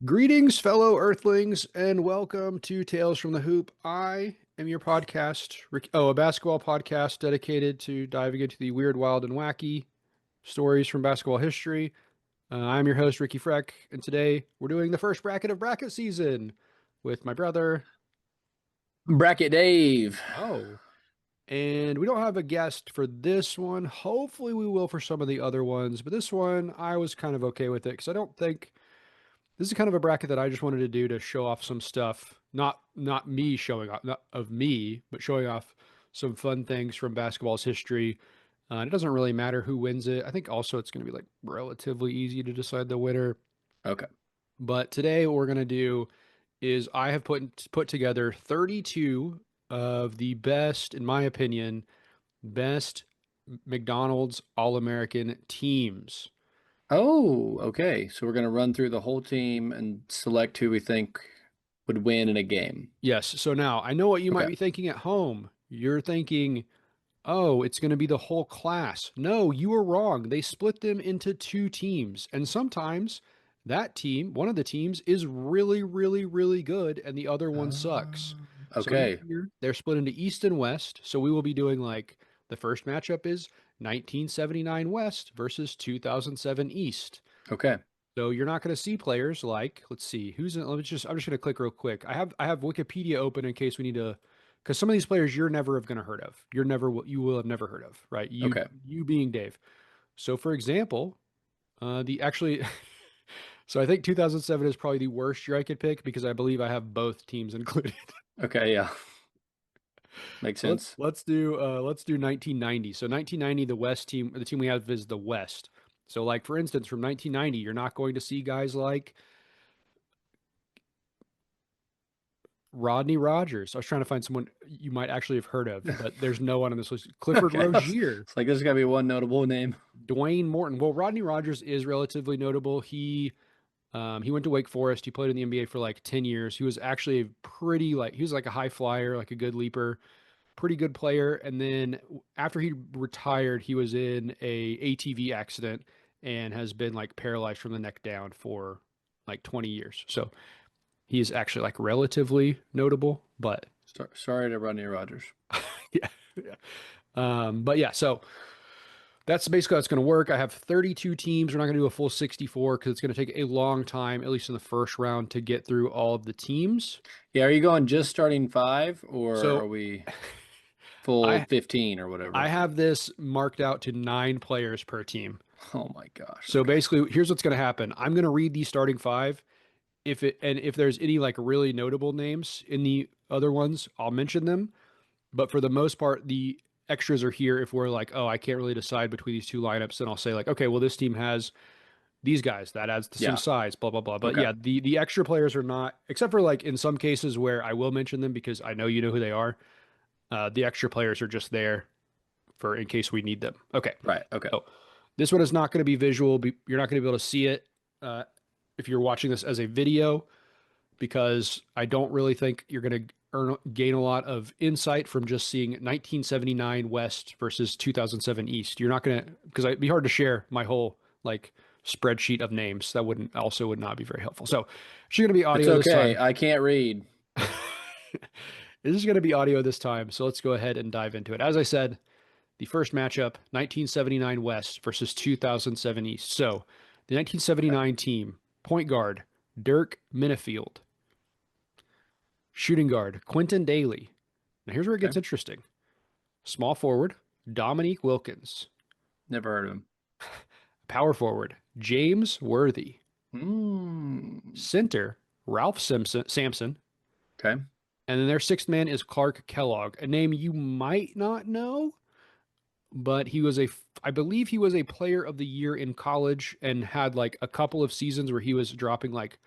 Greetings, fellow Earthlings, and welcome to Tales from the Hoop. I am your a basketball podcast dedicated to diving into the weird, wild, and wacky stories from basketball history. I'm your host, Ricky Freck, and today we're doing the first bracket of bracket season with my brother. Bracket Dave. Oh, and we don't have a guest for this one. Hopefully, we will for some of the other ones, but this one I was kind of okay with it because I don't think. This is kind of a bracket that I just wanted to do to show off some stuff. Not me showing off, not of me, but showing off some fun things from basketball's history. And it doesn't really matter who wins it. I think also it's going to be like relatively easy to decide the winner. Okay. But today what we're going to do is I have put together 32 of the best, in my opinion, best McDonald's All-American teams. Oh, okay. So we're going to run through the whole team and select who we think would win in a game. Yes. So now I know what you might Okay. be thinking at home. You're thinking, oh, it's going to be the whole class. No, you were wrong. They split them into two teams. And sometimes that team, one of the teams, is really, really, really good, and the other one sucks. So each Okay. year they're split into East and West. So we will be doing like the first matchup is 1979 West versus 2007 East. Okay. So you're not going to see players like, let's see, I'm just going to click real quick. I have Wikipedia open in case we need to, because some of these players you're never going to heard of. You will have never heard of, right? Okay. You being Dave. So for example, the actually, so I think 2007 is probably the worst year I could pick because I believe I have both teams included. Okay. Yeah. Makes So sense. let's do 1990. So 1990, the team we have is the West. So like for instance, from 1990, you're not going to see guys like Rodney Rogers. I was trying to find someone you might actually have heard of, but there's no one on this list. Clifford Okay. Rozier, It's like there's got to be one notable name. Dwayne Morton. Well, Rodney Rogers is relatively notable. He went to Wake Forest. He played in the NBA for like 10 years. He was actually a pretty like he was like a high flyer, like a good leaper, pretty good player. And then after he retired, he was in a ATV accident and has been like paralyzed from the neck down for like 20 years. So he is actually like relatively notable, but Sorry to Rodney Rogers. yeah. Yeah. But yeah, so that's basically how it's going to work. I have 32 teams. We're not going to do a full 64 because it's going to take a long time, at least in the first round, to get through all of the teams. Yeah. Are you going just starting five or are So we full I 15 or I whatever? have this marked out to 9 players per team. Oh my gosh. So Okay. basically, here's what's going to happen. I'm going to read the starting five. If there's any like really notable names in the other ones, I'll mention them. But for the most part, the extras are here if we're like, oh, I can't really decide between these two lineups, then I'll say like, okay, well, this team has these guys that adds to some Yeah. size, blah blah blah. But Okay. yeah, the extra players are not, except for like in some cases where I will mention them because I know you know who they are. The extra players are just there for in case we need them. Okay, Right. Okay. so this one is not going to be visual. You're not going to be able to see it uh, if you're watching this as a video because I don't really think you're going to gain a lot of insight from just seeing 1979 West versus 2007 East. You're not going to, because it'd be hard to share my whole like spreadsheet of names. That would not be very helpful. So it's going to be It's audio this okay. time. I can't read. This is going to be audio this time. So let's go ahead and dive into it. As I said, the first matchup 1979 West versus 2007 East. So the Okay. 1979 team, point guard, Dirk Minifield. Shooting guard, Quentin Daly. Now here's where it gets Okay. interesting. Small forward, Dominique Wilkins. Never heard of him. Power forward, James Worthy. Mm. Center, Ralph Sampson. Okay. And then their sixth man is Clark Kellogg, a name you might not know, but I believe he was a player of the year in college and had like a couple of seasons where he was dropping like,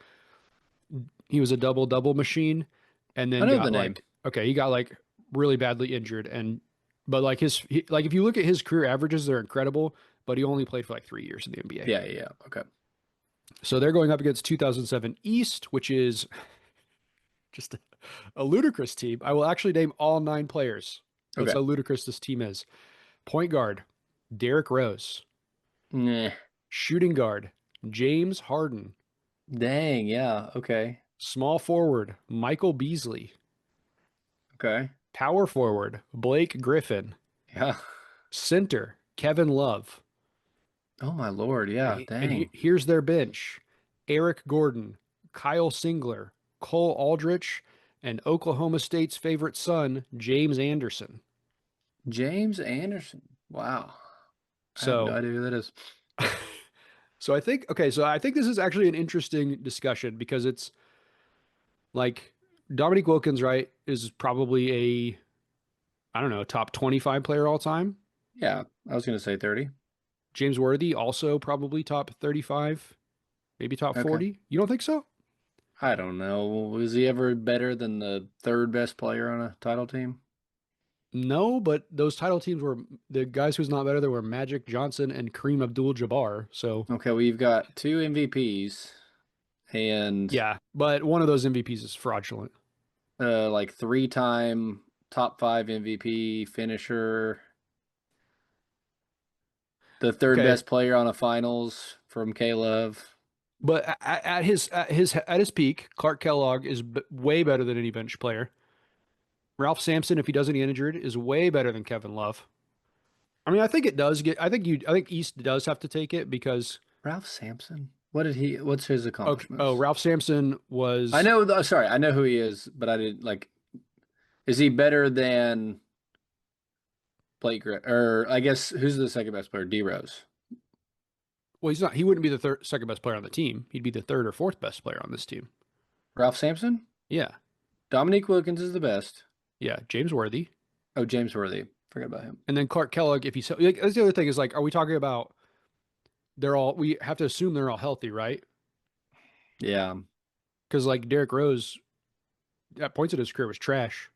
he was a double double machine and I then know the got name. like, okay, he got like really badly injured. But like like if you look at his career averages, they're incredible, but he only played for like 3 years in the NBA. Yeah, yeah, yeah. Okay. So they're going up against 2007 East, which is just a ludicrous team. I will actually name all 9 players. That's Okay. how ludicrous this team is. Point guard, Derrick Rose. Nah. Shooting guard, James Harden. Dang, yeah, okay. Small forward, Michael Beasley. Okay. Power forward, Blake Griffin. Yeah. Center, Kevin Love. Oh my Lord, yeah, dang. Here's their bench: Eric Gordon, Kyle Singler, Cole Aldrich, and Oklahoma State's favorite son, James Anderson. James Anderson. Wow. I have no So, idea who that is. so I think okay, so I think this is actually an interesting discussion because it's like Dominique Wilkins, right, is probably a I don't know, top 25 player all time. Yeah, I was gonna say 30. James Worthy also probably top 35, maybe top Okay. 40. You don't think so? I don't know. Was he ever better than the third best player on a title team? No, but those title teams were the guys who's not better. There were Magic Johnson and Kareem Abdul-Jabbar. So Okay, well, you've got two MVPs and yeah, but one of those MVPs is fraudulent. like three-time top five MVP finisher, the third Okay, best player on a finals from K-Love. but at his peak, Clark Kellogg is way better than any bench player. Ralph Sampson, if he doesn't get injured, is way better than Kevin Love. I mean, I think it does get. I think East does have to take it because Ralph Sampson? What's his okay. Oh, accomplishments? Ralph Sampson I was. know, sorry, I know who he is, but I didn't like, is he better than or I guess who's the second best player? D Rose. Well, he's not. He wouldn't be the second best player on the team. He'd be the third or fourth best player on this team. Ralph Sampson? Yeah, Dominique Wilkins is the best. yeah. James Worthy. Oh, James Worthy. Forgot about him. And then Clark Kellogg, if he's like, that's the other thing is like, are we talking about we have to assume they're all healthy, right? Yeah. Because like Derrick Rose at points of his career was trash.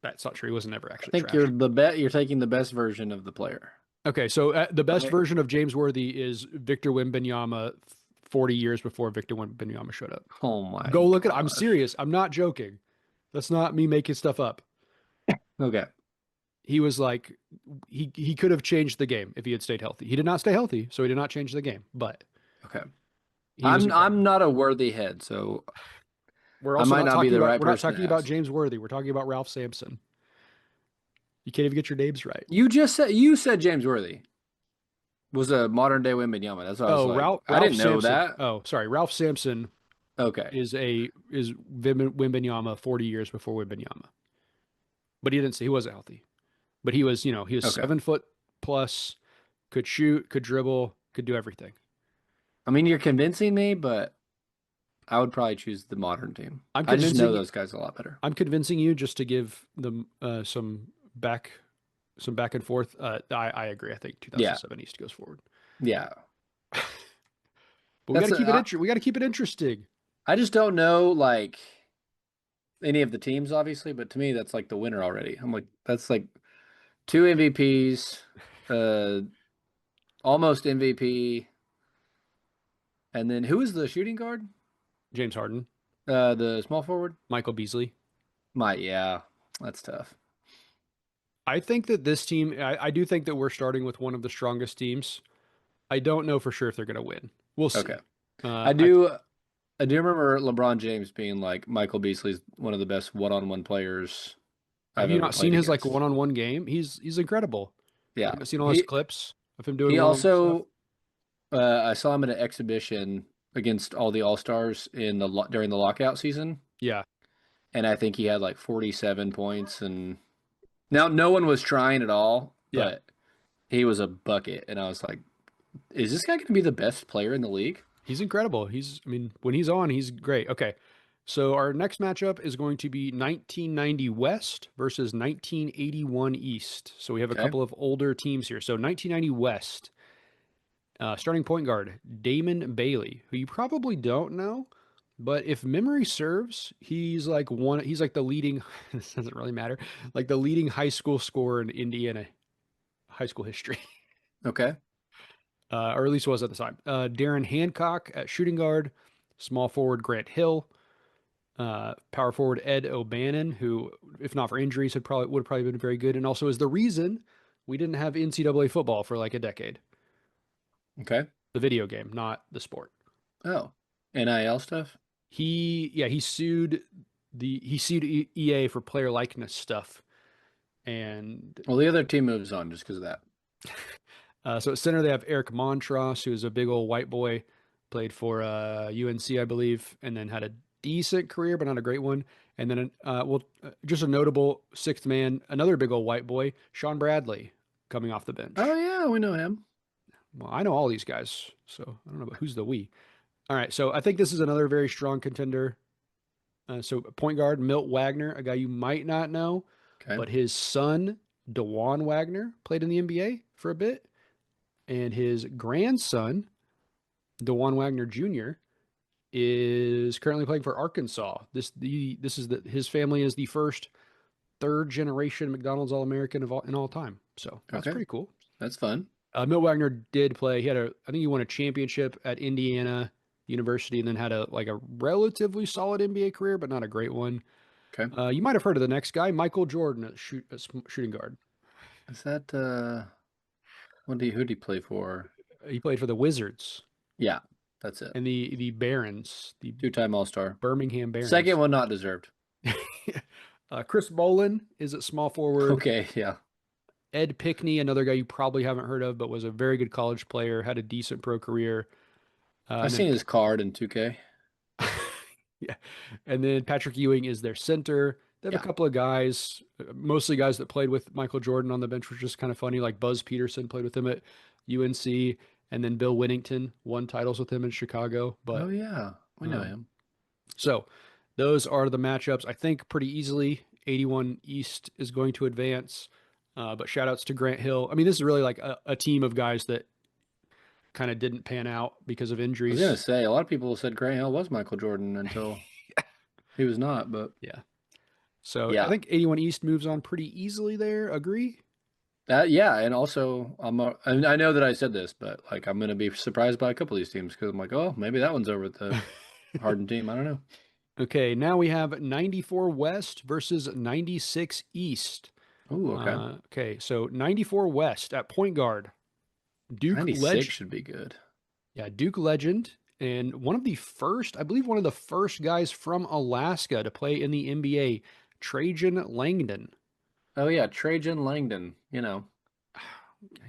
That's not true. He wasn't ever I actually think trash. you're taking the best version of the player. Okay, so the best Right. version of James Worthy is Victor Wembanyama 40 years before Victor Wembanyama showed up. Oh my Go look at I'm gosh. serious. I'm not joking. That's not me making stuff up. Okay. He was like he could have changed the game if he had stayed healthy. He did not stay healthy, so he did not change the game, but Okay. he was I'm incredible. not a worthy head, so We're I also might not not be talking the about right we're not person to talking about ask. James Worthy. We're talking about Ralph Sampson. You can't even get your names right. You said James Worthy was a modern day Wembanyama. That's what I was Oh, like. I Ralph didn't know Sampson. that. Oh, sorry. Ralph Sampson Okay. is Wembanyama 40 years before Wembanyama. But he didn't say he wasn't healthy. But he was Okay. 7 foot plus, could shoot, could dribble, could do everything. I mean, you're convincing me, but I would probably choose the modern team. I'm I just know convincing those guys a lot better. I'm convincing you just to give them some back and forth. I agree. I think Yeah. 2007 East goes forward. Yeah. But we got That's to keep I, we got to keep it interesting. I just don't know like any of the teams, obviously, but to me, that's like the winner already. I'm like, that's like two MVPs, uh, almost MVP, and then who is the shooting guard? James Harden, The small forward? Michael Beasley. Yeah, that's tough. I think that this team, I do think that we're starting with one of the strongest teams. I don't know for sure if they're going to win. We'll Okay. see. I I do I do remember LeBron James being like Michael Beasley's one of the best one-on-one players have I've you ever not seen played his like against. one-on-one game? He's incredible. Yeah. Have you not seen all his He clips of him doing he one-on-one stuff? also I saw him at an exhibition against all the All-Stars in during the lockout season, Yeah, and I think he had like 47 points and now no one was trying at all, yeah. but he was a bucket and I was like, is this guy going to be the best player in the league? He's incredible. I mean, when he's on, he's great. Okay. So our next matchup is going to be 1990 West versus 1981 East. So we have a Okay. couple of older teams here. So 1990 West, starting point guard, Damon Bailey, who you probably don't know, but if memory serves, he's like the leading, this doesn't really matter, like the leading high school scorer in Indiana high school history, Okay. or at least was at the time. Darren Hancock at shooting guard, small forward Grant Hill, power forward Ed O'Bannon, who, if not for injuries, would have probably been very good, and also is the reason we didn't have NCAA football for like a decade. Okay. The video game, not the sport. Oh, NIL stuff. He sued EA for player likeness stuff, and Well, the other team moves on just because of that. so at center they have Eric Montross, who is a big old white boy, played for UNC, I believe, and then had a decent career, but not a great one. And then, just a notable sixth man, another big old white boy, Sean Bradley, coming off the Oh bench. yeah, we know him. Well, I know all these guys, so I don't know about who's the we. All right, so I think this is another very strong contender. So point guard Milt Wagner, a guy you might not know, Okay. but his son DeJuan Wagner played in the NBA for a bit, and his grandson DeJuan Wagner Jr. is currently playing for Arkansas. His family is the first third generation McDonald's All American in all time. So that's Okay. pretty cool. That's fun. Milt Wagner did play. I think he won a championship at Indiana University, and then had a relatively solid NBA career, but not a great one. Okay. You might have heard of the next guy, Michael Jordan, shooting guard. Is that who did he play for? He played for the Wizards Yeah, that's it. and the Barons, the Two-time All-Star. Birmingham Second Barons. one not deserved. Chris Bolin is at small forward. Okay, yeah. Ed Pickney, another guy you probably haven't heard of, but was a very good college player, had a decent pro career. I've And then seen his card in 2K. yeah, and then Patrick Ewing is their center. They have a Yeah. couple of guys, mostly guys that played with Michael Jordan on the bench, which is kind of funny. Like Buzz Peterson played with him at UNC, and then Bill Winnington won titles with him in Chicago. Oh But yeah, we know um, him. so those are the matchups. I think pretty easily. 81 East is going to advance. But shout outs to Grant Hill. I mean, this is really like a team of guys that kind of didn't pan out because of I was gonna injuries. say a lot of people said Grant Hill was Michael Jordan until he was not, but Yeah. So I yeah. think 81 East moves on pretty easily there. Agree? Yeah, and also I know that I said this, but like I'm gonna be surprised by a couple of these teams because I'm like, oh, maybe that one's over the Harden team. I don't know. Okay, now we have 94 West versus 96 East. Ooh, okay. Okay, so 94 West at point guard, Duke 96 Leg, should be good. yeah, Duke legend, and I believe one of the first guys from Alaska to play in the NBA, Trajan Langdon. Oh yeah, Trajan Langdon. You know,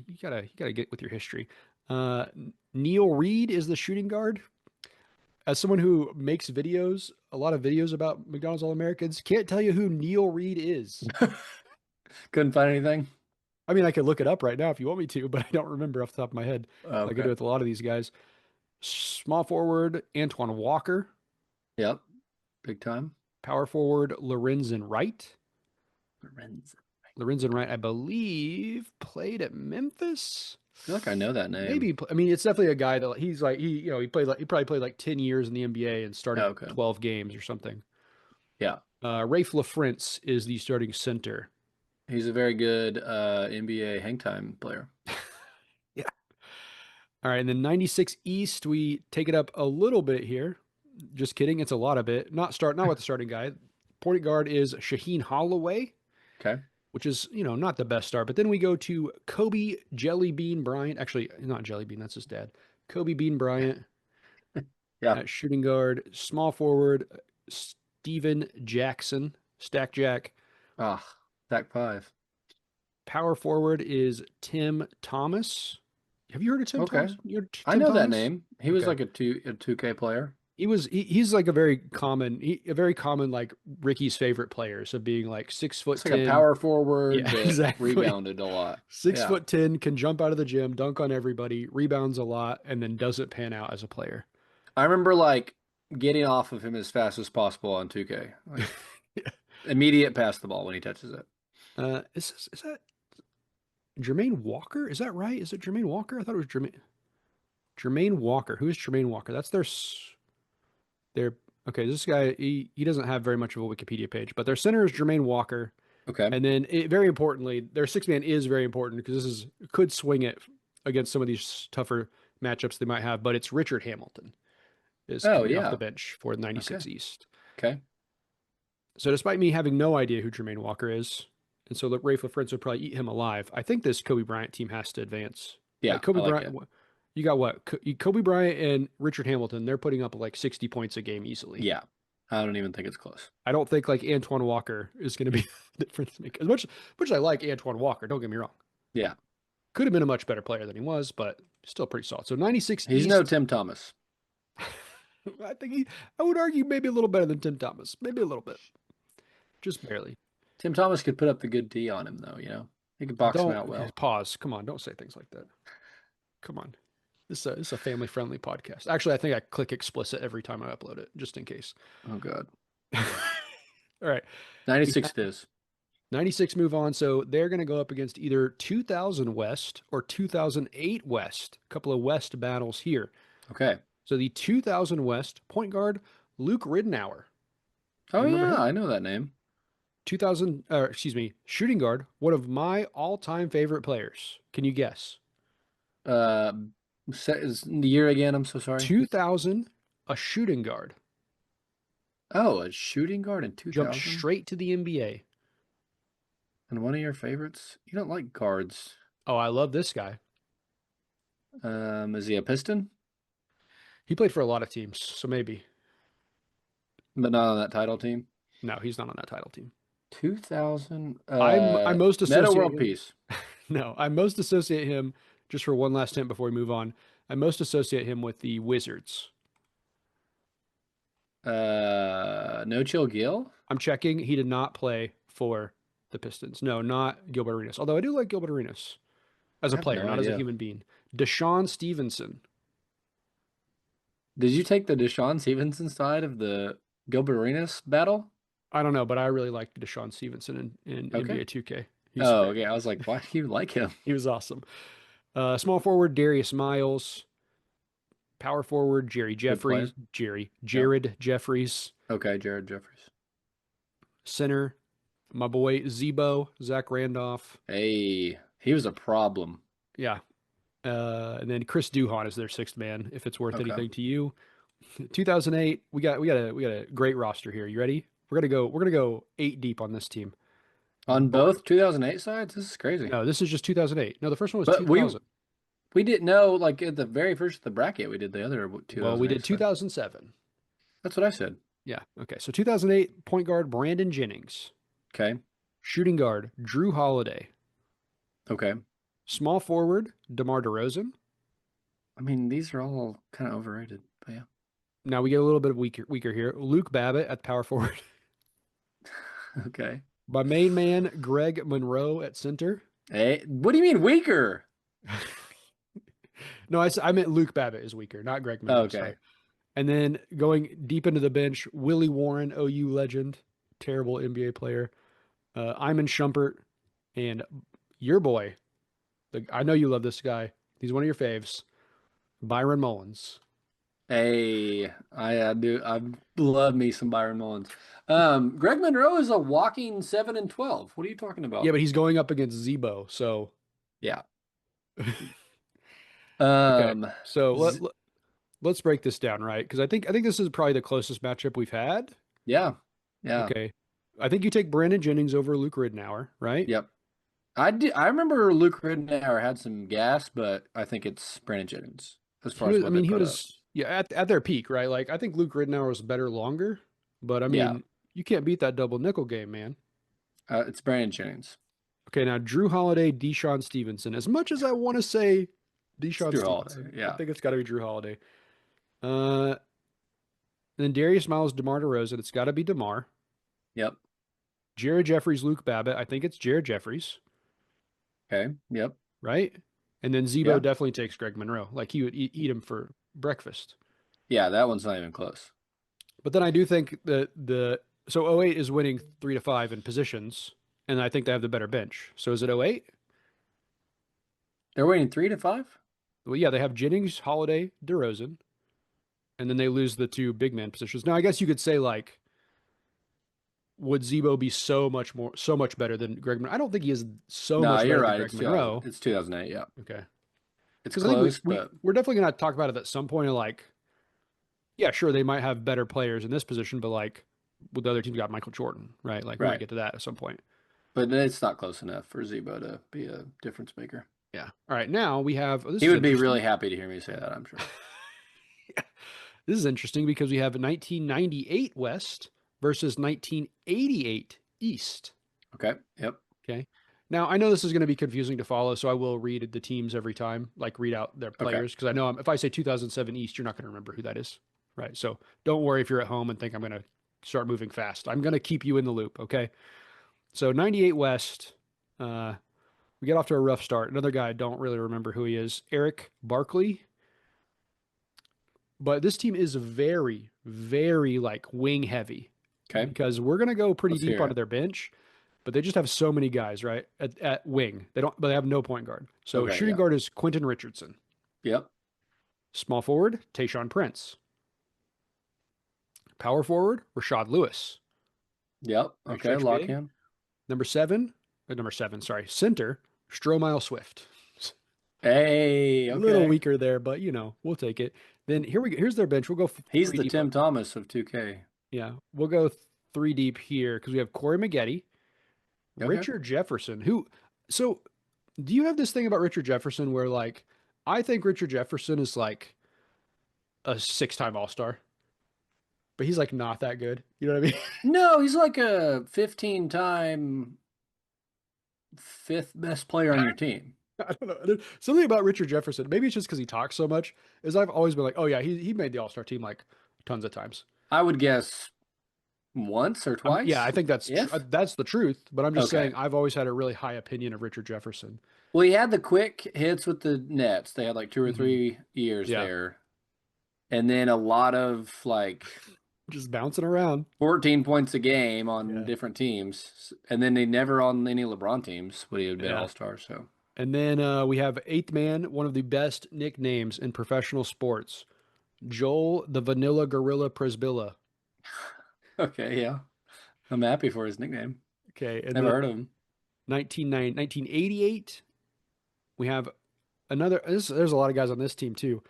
You gotta get with your history. Uh, Neil Reed is the shooting guard. As someone who makes a lot of videos about McDonald's All Americans, can't tell you who Neil Reed is. couldn't find anything. I mean, I could look it up right now if you want me to, but I don't remember off the top of my head, like I do Okay. with a lot of these guys. Small forward, Antoine Walker. Yep. Big time. Power forward, Lorenzen Wright. Lorenz. Lorenzen Wright, I believe, played at Memphis. I feel like I know that name. Maybe, I mean, it's definitely a guy that he probably played like 10 years in the NBA and Oh, started okay. 12 games or something. Yeah. Rafe LaFrentz is the starting center. He's a very good NBA hang time player. Yeah. All right, and then 96 East, we take it up a little bit here. Just kidding, it's a lot of it. Not with the starting guy. Point guard is Shaheen Holloway, Okay. which is, not the best start. But then we go to Kobe Jelly Bean Bryant. Actually, not Jelly Bean, that's his dad. Kobe Bean Bryant Yeah. at shooting guard. Small forward, Steven Jackson, Stack Jack. Ah, Stack 5. Power forward is Tim Thomas. Have you heard of Tim Okay. Thomas? You heard I Tim know that Thomas? name. He was Okay. like a 2K player. He's like a very common like Ricky's favorite players of being like six It's foot like a ten. power forward Yeah, that exactly. rebounded a lot. Six Yeah. foot 10, can jump out of the gym, dunk on everybody, rebounds a lot, and then doesn't pan out as a player. I remember like getting off of him as fast as possible on 2K. Like immediate pass the ball when he touches it. Is that Jermaine Walker? Is that right? Is it Jermaine Walker? I thought it was Jermaine Walker. Who is Jermaine Walker? That's their okay. This guy he doesn't have very much of a Wikipedia page, but their center is Jermaine Walker. Okay. And then, very importantly, their six man is very important because could swing it against some of these tougher matchups they might have. But it's Richard Hamilton is Oh coming off the yeah. bench for the Okay. 96 East. Okay. So despite me having no idea who Jermaine Walker is, and so Rafe LaFrentz would probably eat him alive, I think this Kobe Bryant team has to advance. Yeah, Kobe I like Bryant, it. You got what? Kobe Bryant and Richard Hamilton, they're putting up like 60 points a game easily. Yeah. I don't even think it's close. I don't think like Antoine Walker is going to be the difference maker. As much as I like Antoine Walker, don't get me wrong. Yeah. Could have been a much better player than he was, but still pretty solid. So 96 He's no East, Tim Thomas. I would argue maybe a little better than Tim Thomas. Maybe a little bit. Just barely. Tim Thomas could put up the good D on him, though, you know? He could box him Don't out well. pause. Come on, don't say things like that. Come on. This is a family friendly podcast. Actually, I think I click explicit every time I upload it, just in case. Oh, God. All right. We 96 got Fizz. 96 move on. So they're going to go up against either 2000 West or 2008 West. A couple of West battles here. Okay. So the 2000 West point guard, Luke Ridnour. Oh, You remember yeah. him? I know that name. 2000, excuse me, shooting guard, one of my all-time favorite players. Can you guess? Uh, is the year again? I'm so sorry. 2000, a shooting guard, Oh, a shooting guard in jumped 2000? straight to the NBA. And one of your favorites? You don't like guards. Oh, I love this guy. Is he a Piston? He played for a lot of teams, so maybe. But not on that title team? No, he's not on that title team. 2000. I most Meta associate World him. Peace. No, I most associate him just for one last hint before we move on. I most associate him with the Wizards. No Chill Gill? I'm checking. He did not play for the Pistons. No, not Gilbert Arenas. Although I do like Gilbert Arenas as I a have player, no not as a idea. human being. Deshaun Stevenson. Did you take the Deshaun Stevenson side of the Gilbert Arenas battle? I don't know, but I really liked Deshaun Stevenson in Okay. NBA 2K. He's Oh, great. okay. I was like, why do you like him? He was awesome. Small forward Darius Miles. Power forward Jerry Good player. Jeffries. Yep. Jared Jeffries. Okay, Jared Jeffries. Center, my boy Zebo, Zach Randolph. Hey, he was a problem. Yeah. And then Chris Duhon is their sixth man, if it's worth Okay. anything to you. 2008, we got a great roster here. You ready? We're gonna go 8 deep on this team. On But both 2008 sides, this is crazy. no, this is just 2008. No, the first one was But we 2000. we didn't know like at the very first of the bracket we did the other Well, we 2008 did side. 2007. That's what I said. Yeah. Okay. So 2008 point guard Brandon Jennings, Okay. shooting guard Drew Holiday, Okay. small forward DeMar DeRozan. I mean, these are all kind of overrated, but yeah. Now we get a little bit weaker here. Luke Babbitt at power forward. Okay. My main man Greg Monroe at center. Hey, what do you mean weaker? No, I meant Luke Babbitt is weaker, not Greg Monroe. Okay. Sorry. And then going deep into the bench, Willie Warren, OU legend, terrible NBA player. Iman Shumpert, and your boy. I know you love this guy. He's one of your faves. Byron Mullins. Hey, I do. I love me some Byron Mullins. Greg Monroe is a walking 7-12. What are you talking Yeah, about? but he's going up against Zebo. So Yeah. okay. Um, So z let's break this down, right? Because I think this is probably the closest matchup we've had. yeah. Yeah. Okay. I think you take Brandon Jennings over Luke Ridnour, right? Yep. I remember Luke Ridnour had some gas, but I think it's Brandon Jennings as He far as was, I what they mean, he put up. was, yeah, at their peak, right? Like, I think Luke Ridnour was better longer, but I Yeah. mean, you can't beat that double nickel game, man. It's Brandon Jennings. Okay, now Drew Holiday, Deshaun Stevenson. As much as I want to say It's Deshaun Drew Holiday. Stevenson, I Yeah. think it's got to be Drew Holiday. Uh, and then Darius Miles, DeMar DeRozan. It's got to be DeMar. Yep. Jared Jeffries, Luke Babbitt. I think it's Jared Jeffries, Okay. Yep. right? And then Zebo Yeah. definitely takes Greg Monroe. Like he would eat him for breakfast. Yeah. That one's not even close. But then I do think that so '08 is winning 3-5 in positions, and I think they have the better bench. So is it '08? They're waiting 3-5. Well, yeah, they have Jennings, Holiday, DeRozan, and then they lose the two big man positions. Now, I guess you could say like, would Zebo be so much better than Greg Monroe? I don't think he is so No, much you're better than right. Greg It's 2000. Monroe. It's 2008. Yeah. Okay, It's because I think close, but we're definitely going to talk about it at some point. Of like, yeah, sure, they might have better players in this position, but like, with the other teams got Michael Jordan, right? Like, we might right. get to that at some point. But it's not close enough for Zebo to be a difference maker. Yeah. All right. Now we have, oh, this He is would be really interesting. happy to hear me say that, I'm sure. This is interesting because we have 1998 West versus 1988 East. Okay. Yep. Okay. Now I know this is going to be confusing to follow, so I will read the teams every time, like read out their Okay. players, because I know if I say 2007 East, you're not going to remember who that is, right? So don't worry if you're at home and think I'm going to start moving fast. I'm going to keep you in the loop. Okay. So 98 West, uh, we get off to a rough start. Another guy I don't really remember who he is, Eric Barkley. But this team is very, very like wing heavy Okay. because we're going to go pretty Let's deep hear onto it. their bench, but they just have so many guys, right? At wing. They don't, but they have no point guard. So Okay. shooting Yeah. guard is Quentin Richardson. Yep. Small forward, Tayshaun Prince. Power forward, Rashad Lewis. Yep. Okay. Stretch Lock big. in. Number seven, number seven, sorry. Center, Stromile Swift. Hey. Little Okay. weaker there, but we'll take it. Then here we go. Here's their bench. We'll go He's three the deep. Tim Thomas of 2K. Yeah, we'll go three deep here because we have Corey Maggette, Okay. Richard Jefferson, who, so do you have this thing about Richard Jefferson where like, I think Richard Jefferson is like a 6-time All-Star, but he's like not that good. You know what I mean? No, he's like a 15-time fifth best player on your team. I don't know. There's something about Richard Jefferson. Maybe it's just because he talks so much. Is I've always been like, oh yeah, he made the All-Star team like tons of times. I would guess once or Yeah, I twice, think if. that's the truth. But I'm just Okay. saying I've always had a really high opinion of Richard Jefferson. Well, he had the quick hits with the Nets. They had like two or Hmm. 3 years Yeah, there. And then a lot of like just bouncing around. 14 points a game on Yeah, different teams. And then they never on any LeBron teams would he have been yeah. all-star. So, And then we have eighth man, one of the best nicknames in professional sports, Joel the Vanilla Gorilla Presbilla. okay, yeah. I'm happy for his nickname. Okay, and Never then heard of him. 1988, we have there's a lot of guys on this team too.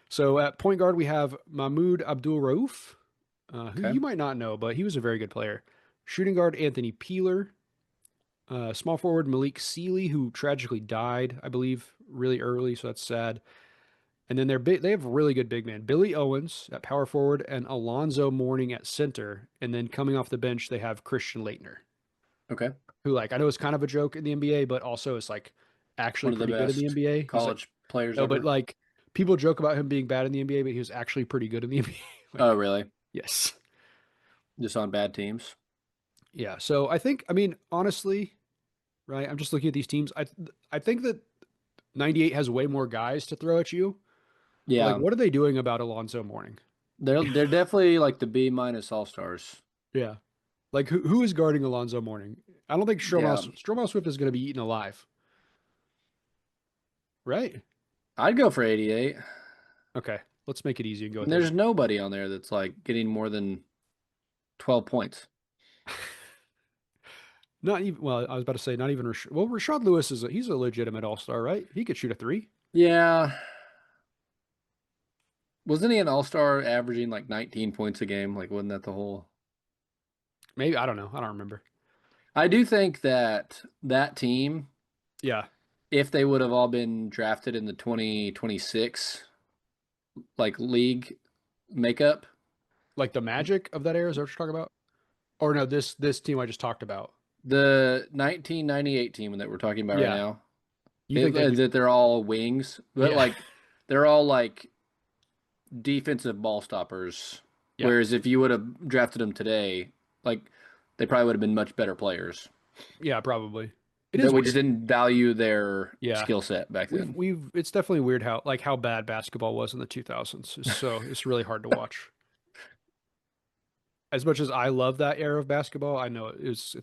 So at point guard, we have Mahmoud Abdul Rauf, who Okay. you might not know, but he was a very good player. Shooting guard, Anthony Peeler. Small forward, Malik Sealy, who tragically died, I believe, really early, so that's sad. And then they have really good big men. Billy Owens at power forward and Alonzo Mourning at center. And then coming off the bench, they have Christian Laettner, Okay. who like I know is kind of a joke in the NBA, but also is like actually One of the pretty good in the best NBA. He's like college players no, but ever. like people joke about him being bad in the NBA, but he was actually pretty good in the NBA. Oh, Like, really? yes. Just on bad teams? Yeah. So I mean, honestly, right? I'm just looking at these teams. I think that 98 has way more guys to throw at you. But like, Yeah. what are they doing about Alonzo Mourning? They're definitely like the B minus all-stars. Yeah. Like who is guarding Alonzo Mourning? I don't think Yeah. Stromile Swift is going to be eaten alive, right? I'd go for 88. Okay, let's make it easy and go with There's 80. nobody on there that's like getting more than 12 points. Not even well, I was about to say not even well, Rashad Lewis he's a legitimate all-star, right? He could shoot a three. Yeah. Wasn't he an all-star averaging like 19 points a game? Like, wasn't that the whole? Maybe I don't know. I don't remember. I do think that that team, Yeah, if they would have all been drafted in the 2026 like league makeup, like the magic of that era is that what you're talking about? Or no, this team I just talked about. the 1998 team that we're talking about right Yeah, now, you think they'd be? that they're all wings, but Yeah, like they're all like defensive ball stoppers. yeah, Whereas if you would have drafted them today, like they probably would have been much better players. yeah, probably. It That is we just weird. didn't value their Yeah, skill set back then. we've it's definitely weird how bad basketball was in the 2000s. So it's really hard to watch. As much as I love that era of basketball, I know it's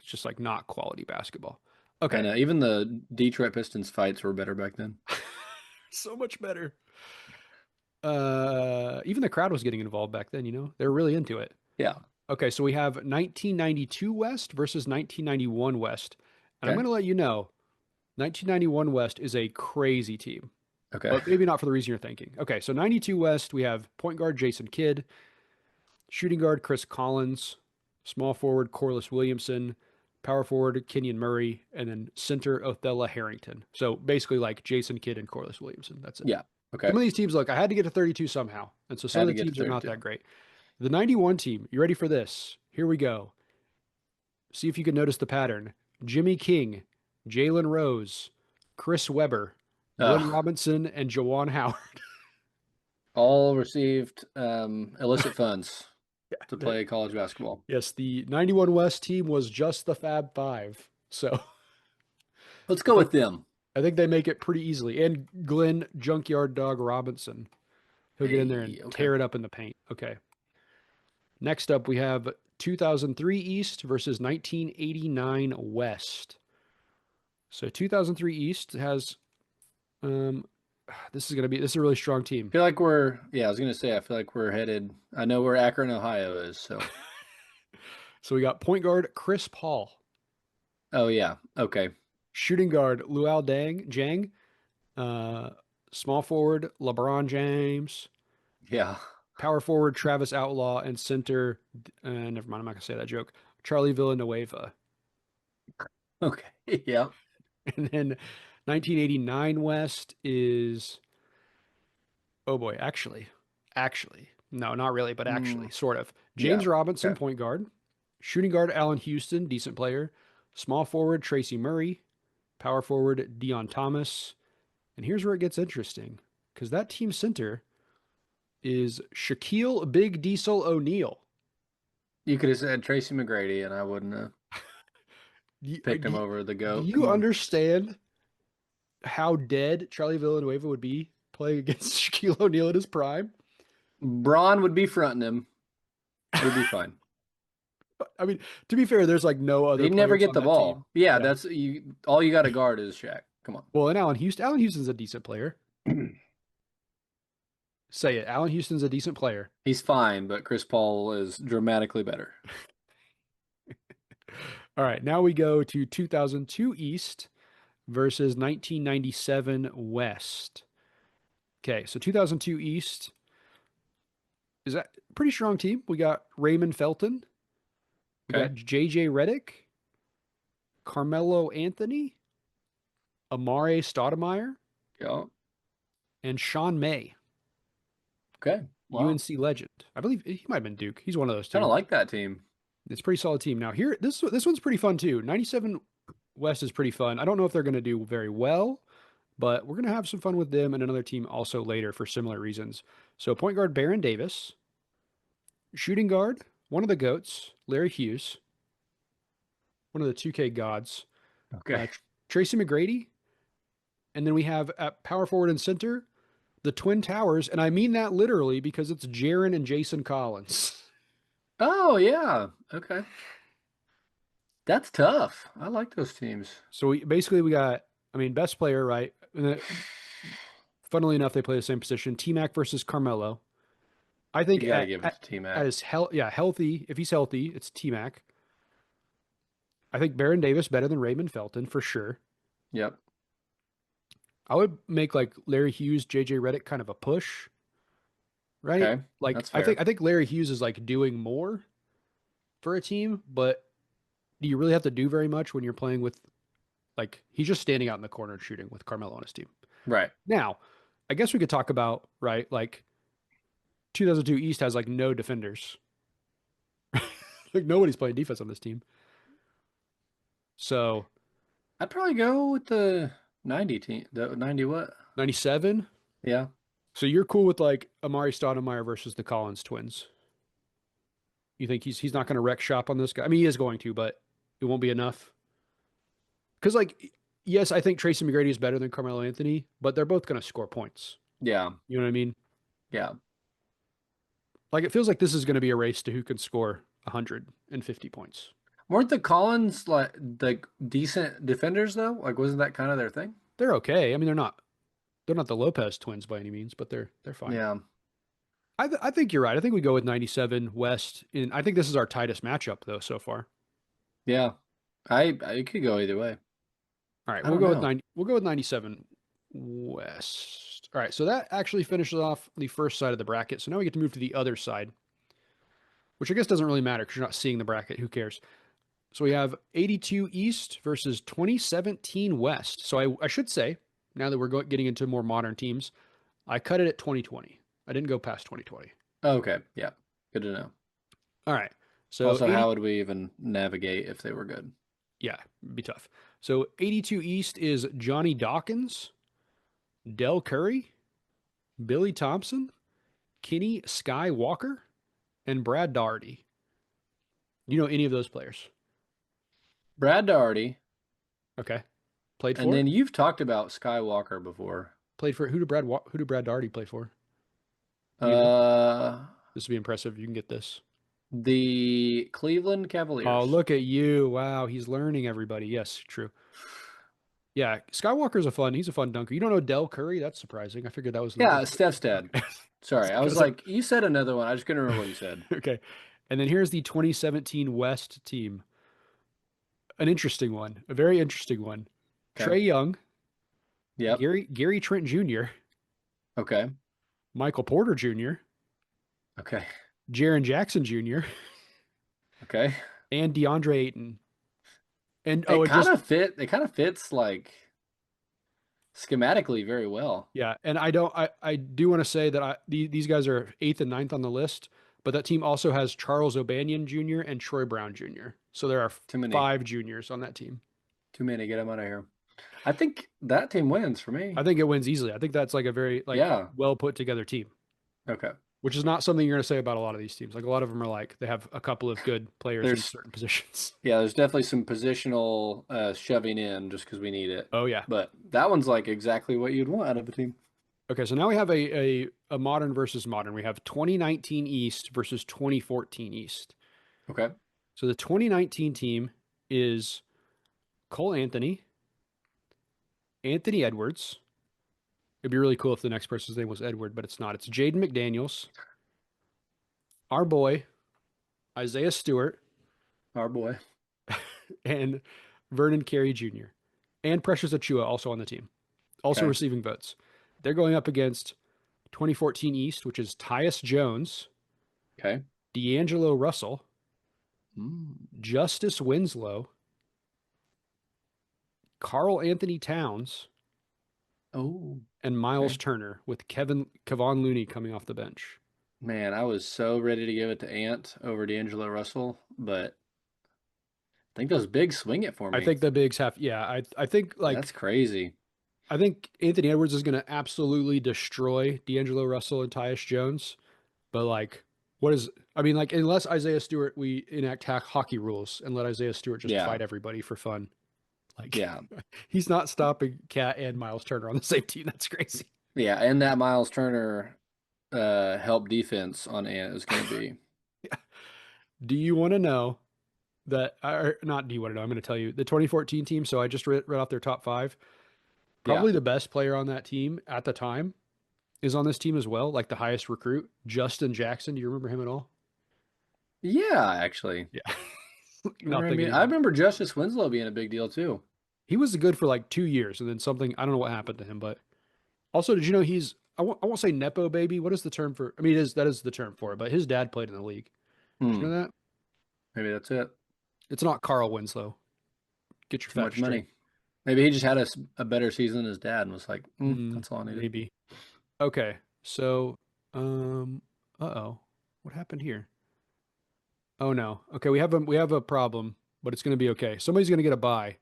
just like not quality basketball. Okay. And even the Detroit Pistons fights were better back then. So much better. Even the crowd was getting involved back then, They're really into it. Yeah. Okay, so we have 1992 West versus 1991 West. And I'm Okay. going to let you know 1991 West is a crazy team, Okay. but maybe not for the reason you're thinking. Okay, so 92 West, we have point guard Jason Kidd, shooting guard Chris Collins, small forward Corliss Williamson, power forward Kenyon Murray, and then center Othella Harrington. So basically like Jason Kidd and Corliss Williamson. That's it. Yeah. Okay. Some of these teams, look, I had to get to 32 somehow. And so some Had of to the get to teams are not 32. that great. The 91 team, you ready for this? Here we go. See if you can notice the pattern. Jimmy King, Jalen Rose, Chris Webber, Glenn Ugh. Robinson, and Jawan Howard. All received illicit funds to Yeah. play college basketball. Yes, the 91 West team was just the Fab Five. So Let's I go think with them. I think they make it pretty easily. And Glenn Junkyard Dog Robinson. He'll get in there and Hey, okay. tear it up in the paint. Okay. Next up, we have 2003 East versus 1989 West. So 2003 East has um this is a really strong team. I feel like I was gonna say, I feel like we're headed. I know where Akron, Ohio is, so. So we got point guard Chris Paul, Oh, yeah. Okay. shooting guard Luau Jang, uh, small forward LeBron James, Yeah. power forward Travis Outlaw, and center, never mind, I'm not gonna say that joke. Charlie Villanueva. Okay. Yeah. And then 1989 West is, oh boy, actually, no, not really, but actually, Mm, sort of. yeah. James Robinson, Okay. point guard, shooting guard Allen Houston, decent player, small forward Tracy Murray, power forward Dion Thomas. And here's where it gets interesting because that team center is Shaquille Big Diesel O'Neal. You could have said Tracy McGrady, and I wouldn't have Do picked him over the do GOAT. Come you on. understand how dead Charlie Villanueva would be playing against Shaquille O'Neal at his prime? Braun would be fronting him. It'd be fine. I mean, to be fair, there's like no other He'd never players get on the that team. ball. Yeah, Yeah. that's you. All you got to guard is Shaq. Come Well, and Allen Houston's a decent player. on. Say it. Allen Houston's a decent player. He's fine, but Chris Paul is dramatically better. All right, now we go to 2002 East versus 1997 West. Okay, so 2002 East is that pretty strong team. We got Raymond Felton, we Okay. got JJ Redick, Carmelo Anthony, Amare Stoudemire, Yeah. and Sean May, Okay. Wow. UNC legend. I believe he might have been Duke. He's one of those Kind of two. like that team. It's a pretty solid team. Now here, this one's pretty fun too. 97 West is pretty fun. I don't know if they're going to do very well, but we're going to have some fun with them and another team also later for similar reasons. So point guard Baron Davis, shooting guard, one of the GOATs, Larry Hughes, one of the 2K gods, Okay. Tracy McGrady, and then we have at power forward and center, the Twin Towers, and I mean that literally because it's Jaron and Jason Collins. Oh, yeah. Okay. That's tough. I like those teams. So basically we got, I mean, best player, right? Funnily enough, they play the same position. T-Mac versus Carmelo. I think You got to give it to at T-Mac. his healthy, if he's healthy, it's T-Mac. I think Baron Davis better than Raymond Felton for sure. Yep. I would make like Larry Hughes, JJ Redick kind of a push, right? Okay. Like That's fair. I think Larry Hughes is like doing more for a team, but do you really have to do very much when you're playing with like he's just standing out in the corner and shooting with Carmelo on his team. Right. Now, I guess we could talk about, right, like 2002 East has like no defenders. Like nobody's playing defense on this team. So I'd probably go with the 90 team. The 90 what? 97. Yeah. So you're cool with like Amari Stoudemire versus the Collins twins. You think he's not going to wreck shop on this guy? I mean, he is going to, but it won't be enough. Because like, yes, I think Tracy McGrady is better than Carmelo Anthony, but they're both going to score points. Yeah. You know what I mean? Yeah. Like it feels like this is going to be a race to who can score 150 points. Weren't the Collins like decent defenders though? Like wasn't that kind of their thing? They're okay. I mean, they're not the Lopez twins by any means, but they're fine. Yeah. I think you're right. I think we go with 97 West. I think this is our tightest matchup though so far. Yeah. I could go either way. All right, I don't know. We'll go with 97 West. All right, so that actually finishes off the first side of the bracket. So now we get to move to the other side, which I guess doesn't really matter because you're not seeing the bracket. Who cares? So we have 82 East versus 2017 West. So I should say, now that we're getting into more modern teams, I cut it at 2020. I didn't go past 2020. Okay, yeah, good to know. All right. So Also, how 80, would we even navigate if they were good? yeah, be tough. So 82 East is Johnny Dawkins, Del Curry, Billy Thompson, Kenny Skywalker, and Brad Daugherty. You know any of those players? Brad Daugherty, Okay. Played and for? then you've talked about Skywalker before. Played for who did Brad Daugherty play for? Do you know? Uh, This would be impressive. You can get this. the Cleveland Oh, Cavaliers. look at you. Wow, he's learning everybody. Yes, true. Yeah, Skywalker's a fun. He's a fun dunker. You don't know Del Curry? That's surprising. I figured that was the Yeah, most. Steph's dad. Okay. Sorry, I was Because like, you said another one. I just couldn't remember what you said. okay. And then here's the 2017 West team. An interesting one. A very interesting one. Okay. Trey Young, Yep. Gary Trent Jr., Okay. Michael Porter Jr., Okay. Jaron Jackson Jr., Okay. and DeAndre Ayton. And oh, It it kind just of fit. It kind of fits like schematically very well. yeah. And I do want to say that these guys are eighth and ninth on the list, but that team also has Charles O'Banion Jr. and Troy Brown Jr. So there are Too many. five juniors on that team. Too many. Get them out of here. I think that team wins for I me. think it wins easily. I think that's like a very like Yeah. well put together team, Okay. which is not something you're going to say about a lot of these teams. Like a lot of them are like they have a couple of good players in There's certain positions. yeah, there's definitely some positional shoving in just because we need it. Oh yeah. But that one's like exactly what you'd want out of a team. Okay, so now we have a modern versus modern. We have 2019 East versus 2014 East. Okay. So the 2019 team is Cole Anthony, Anthony Edwards. It'd be really cool if the next person's name was Edward, but it's not. It's Jaden McDaniels, our boy, Isaiah Stewart, Our boy. and Vernon Carey Jr. and Precious Achua also on the team, also Okay. receiving votes. They're going up against 2014 East, which is Tyus Jones, Okay. D'Angelo Russell, Mm. Justice Winslow, Carl Anthony Towns, Oh, and Miles okay. Turner with Kevon Looney coming off the bench. Man, I was so ready to give it to Ant over D'Angelo Russell, but I think those bigs swing it for I me. think the bigs have, yeah. I think That's like crazy. I think Anthony Edwards is going to absolutely destroy D'Angelo Russell and Tyus Jones. But like, what is? I mean, like, unless Isaiah Stewart, we enact hockey rules and let Isaiah Stewart just Yeah. fight everybody for fun. Like, Yeah. he's not stopping Cat and Miles Turner on the same team. That's crazy. Yeah. And that Miles Turner help defense on Ant is going to be. Do you want to know that? Or not? Do you want to know? I'm going to tell you the 2014 team. So I just read off their top five. Yeah. Probably the best player on that team at the time is on this team as well. Like the highest recruit, Justin Jackson. Do you remember him at all? Yeah, actually. Yeah, nothing I anymore. remember Justice Winslow being a big deal too. He was good for like 2 years, and then something. I don't know what happened to him, but also, did you know he's? I won't say nepo baby. What is the term for? I mean, that is the term for it. But his dad played in the league. Did you Hmm. know that? Maybe that's it. It's not Carl Winslow. Get your Too facts much straight. money. Maybe he just had a better season than his dad and was like, Mm, that's all I needed. maybe. Okay. So, oh, what happened here? Oh no. Okay, we have a problem, but it's going to be okay. Somebody's going to get a bye.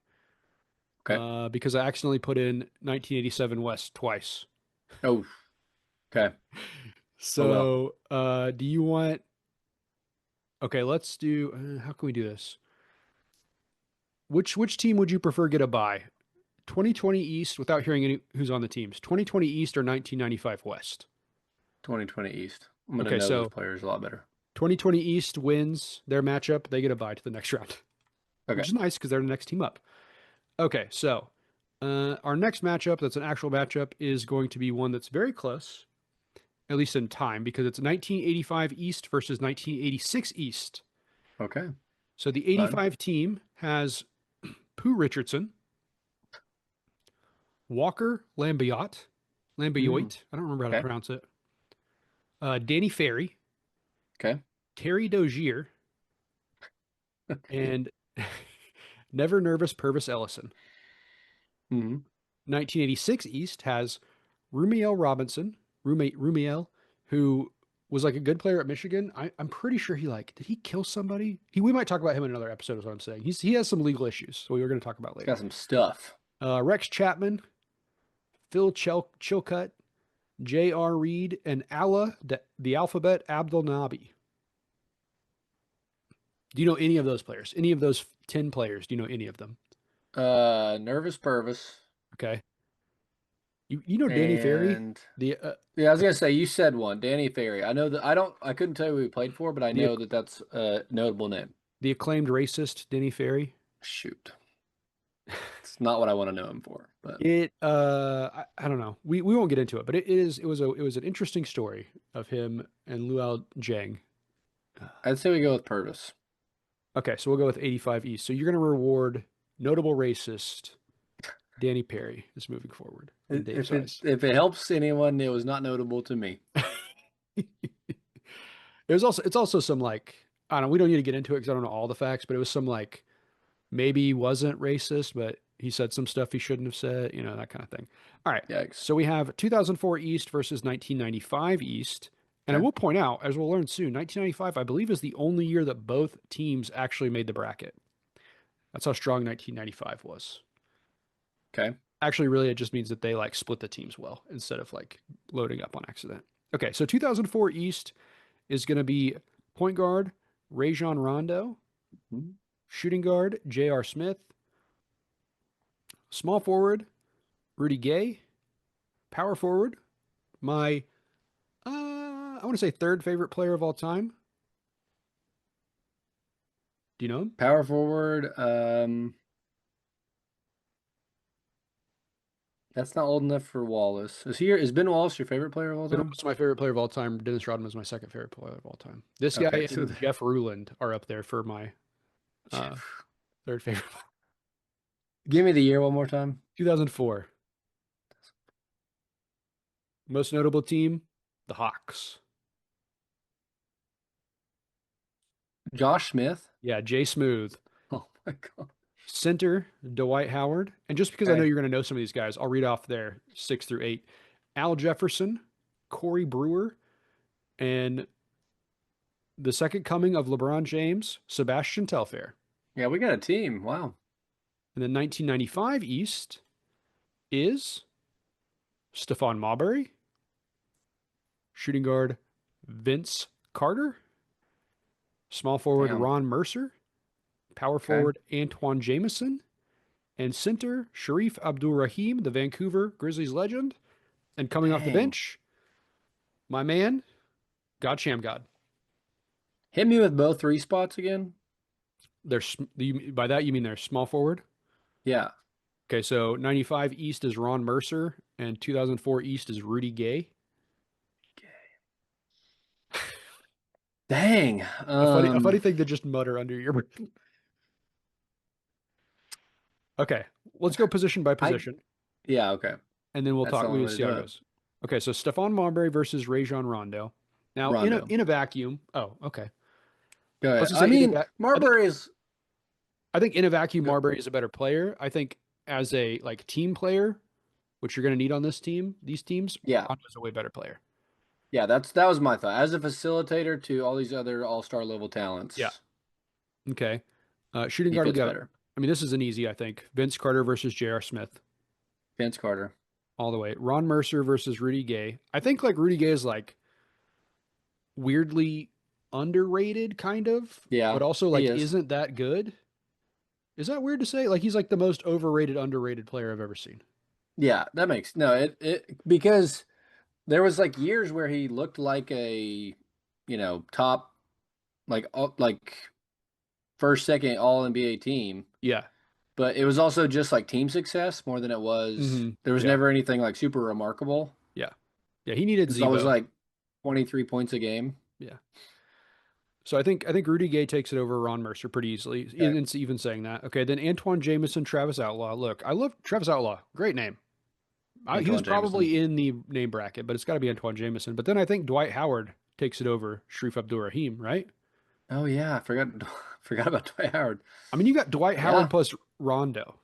Okay. Because I accidentally put in 1987 West twice. Oh, okay. Oh well. So, do you want? Okay, let's do. How can we do this? Which team would you prefer get a bye? 2020 East without hearing any who's on the teams. 2020 East or 1995 West. 2020 East. I'm gonna Okay, know those so players a lot better. 2020 East wins their matchup. They get a bye to the next round, which Okay. is nice because they're the next team up. Okay, so our next matchup, that's an actual matchup, is going to be one that's very close, at least in time, because it's 1985 East versus 1986 East. Okay. So the Fun. 85 team has Pooh Richardson, Walker Mm. Lambiot. I don't remember how to Okay. pronounce it. Danny Ferry, Okay. Terry Dozier, Okay. and Never Nervous Purvis Ellison. Hmm. 1986 East has Rumiel Robinson, Rumiel, who was like a good player at Michigan. I'm pretty sure he like did he kill somebody? We might talk about him in another episode. Is what I'm saying. He has some legal issues, so we were going to talk about It's got later. some stuff. Rex Chapman, Phil Chilcutt, J.R. Reed, and Allah the Alphabet Abdul Nabi. Do you know any of those players? Any of those 10 players? Do you know any of them? Nervous Purvis. Okay. You know Danny Ferry, And the yeah, I was gonna say you said one, Danny Ferry. I know that I couldn't tell you who he played for, but I the know that that's a notable name. the acclaimed racist Danny Ferry. Shoot. It's not what I want to know him for, but I don't know. We won't get into it, but it was an interesting story of him and Luau Zhang. I'd say we go with Purvis. Okay, so we'll go with 85 East. So you're going to reward notable racist Danny Perry is moving forward in Dave's eyes. If it helps anyone, it was not notable to me. It's also some like I don't know, we don't need to get into it because I don't know all the facts, but it was some like maybe he wasn't racist, but he said some stuff he shouldn't have said, that kind of thing. All right. Yikes. So we have 2004 East versus 1995 East. And I Okay. will point out, as we'll learn soon, 1995, I believe, is the only year that both teams actually made the bracket. That's how strong 1995 was. Okay. Actually, really, it just means that they like split the teams well instead of like loading up on accident. Okay, so 2004 East is going to be point guard Rajon Rondo, Mhm. shooting guard J.R. Smith, small forward Rudy Gay, power forward my I want to say third favorite player of all time. Do you know him? Power forward. That's not old enough for Wallace. Is Ben Wallace your favorite player of all Ben time? was my favorite player of all time. Dennis Rodman is my second favorite player of all time. This guy Okay, so and Jeff Ruland are up there for my uh, third favorite. give me the year one more time. 2004. Most notable team, the Hawks. Josh Smith. Yeah, Jay Smooth. Oh my God. Center, Dwight Howard. And just because I know Okay. you're going to know some of these guys, I'll read off their 6 through 8. Al Jefferson, Corey Brewer, and the second coming of LeBron James, Sebastian Telfair. Yeah, we got a team. Wow. And then 1995 East is Stephon Marbury, shooting guard Vince Carter, small forward Damn. Ron Mercer, power Okay. forward Antoine Jameson, and center Sharif Abdul Rahim, the Vancouver Grizzlies legend. And coming off the Dang. bench, my man, God Shamgod. Hit me with both three spots again. By that you mean they're small forward? Yeah. Okay, so 95 East is Ron Mercer, and 2004 East is Rudy Gay. Dang. A funny thing to just mutter under your breath. Okay, let's go position by I position, yeah, okay. and then That's the only we'll way to see how do it it. goes. Okay, so Stephon Marbury versus Rajon Rondo. Now, Rondo. in a vacuum, oh, okay. Go I was ahead. gonna I say mean, Marbury is I think in a vacuum go- Marbury is a better player. I think as a like team player, which you're going to need on these teams, yeah. Rondo's a way better player. Yeah, that was my thought. As a facilitator to all these other all-star level Yeah. talents, Okay. Shooting he guard, we fits got. better. I mean, this is an easy. I think Vince Carter versus J.R. Smith, Vince Carter. all the way. Ron Mercer versus Rudy Gay. I think like Rudy Gay is like weirdly underrated, kind of, Yeah, but also he like is. isn't that good. Is that weird to say? Like he's like the most overrated, underrated player I've ever seen. Yeah, that makes no it because there was like years where he looked like a, top like first, second all NBA team, Yeah. but it was also just like team success more than it was. Hmm. There was Yeah. never anything like super remarkable. Yeah. Yeah. He needed It's always Zebo. like 23 points a game. Yeah. So I think Rudy Gay takes it over Ron Mercer pretty easily. Okay. It's even saying that. Okay, then Antoine Jameson, Travis Outlaw. Look, I love Travis Outlaw. Great name. He was Antoine Jameson. probably in the name bracket, but it's got to be Antoine Jameson. But then I think Dwight Howard takes it over Sharif Abdul Rahim, right? Oh yeah, I forgot Forgot about Dwight Howard. I mean, you got Dwight Howard Yeah, plus Rondo.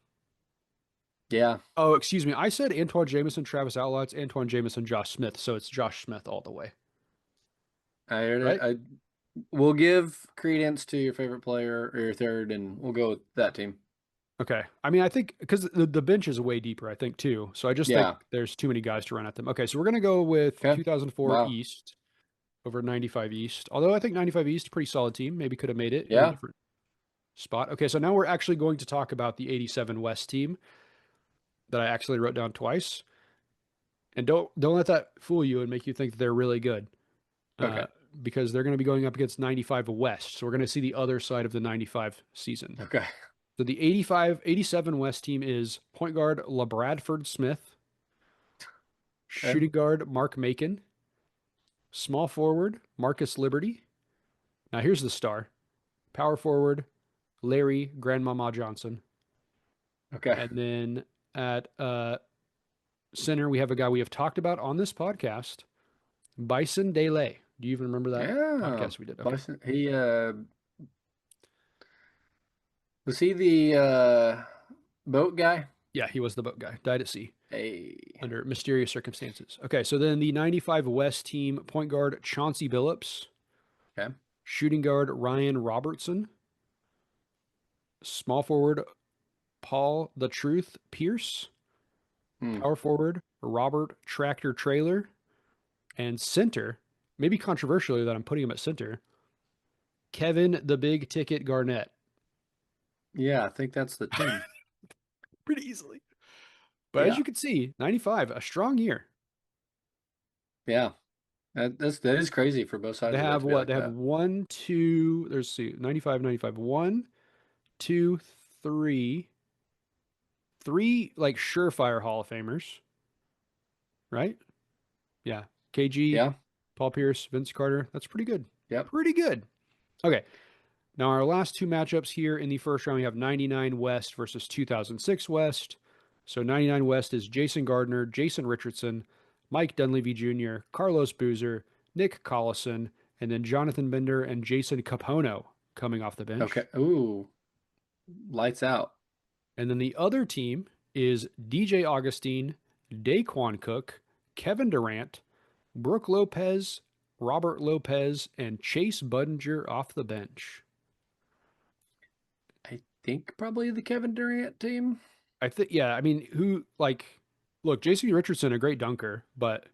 yeah. Oh, excuse me. I said Antoine Jameson, Travis Outlaw. It's Antoine Jameson, Josh Smith. So it's Josh Smith all the way, I heard it. right? I We'll give credence to your favorite player or your third, and we'll go with that team. Okay. I mean, I think because the bench is way deeper, I think, too. So I just think Yeah. there's too many guys to run at them. Okay. So we're going to go with Okay. 2004 Wow. East over 95 East. Although I think 95 East, pretty solid team. Maybe could have made it in a Yeah. different spot. Okay. So now we're actually going to talk about the 87 West team that I actually wrote down twice. And don't let that fool you and make you think that they're really good. Okay. Uh, because they're going to be going up against 95 West. So we're going to see the other side of the 95 season. Okay. So the 87 West team is point guard LaBradford Smith, Okay. shooting guard Mark Macon, small forward Marcus Liberty. Now here's the star. Power forward Larry Grandmama Johnson. Okay. And then at center, we have a guy we have talked about on this podcast, Bison DeLay. Do you even remember that Yeah. podcast we did? Okay. Boston, he was he the boat guy? Yeah, he was the boat guy. Died at sea Hey. under mysterious circumstances. Okay, so then the 95 West team, point guard Chauncey Billups, Okay. shooting guard Ryan Robertson, small forward Paul the Truth Pierce, Hmm. power forward Robert Tractor Trailer, and center, maybe controversially that I'm putting him at center, Kevin the Big Ticket Garnett. Yeah, I think that's the team. Pretty easily. But as Yeah. you can see, 95, a strong year. Yeah. That is crazy for both They sides of it have to be what? like They have that. one, two, there's see, 95, 95, one, two, three, three like surefire Hall of Famers, right? Yeah. KG, Yeah. Paul Pierce, Vince Carter. That's pretty good. Yep. Pretty good. Okay. Now, our last two matchups here in the first round, we have 99 West versus 2006 West. So 99 West is Jason Gardner, Jason Richardson, Mike Dunleavy Jr., Carlos Boozer, Nick Collison, and then Jonathan Bender and Jason Capono coming off the Okay. bench. Ooh, lights out. And then the other team is DJ Augustine, Daquan Cook, Kevin Durant, Brooke Lopez, Robert Lopez, and Chase Budinger off the bench. I think probably the Kevin Durant team. I think, yeah, I mean, who, like, look, JC Richardson, a great dunker, but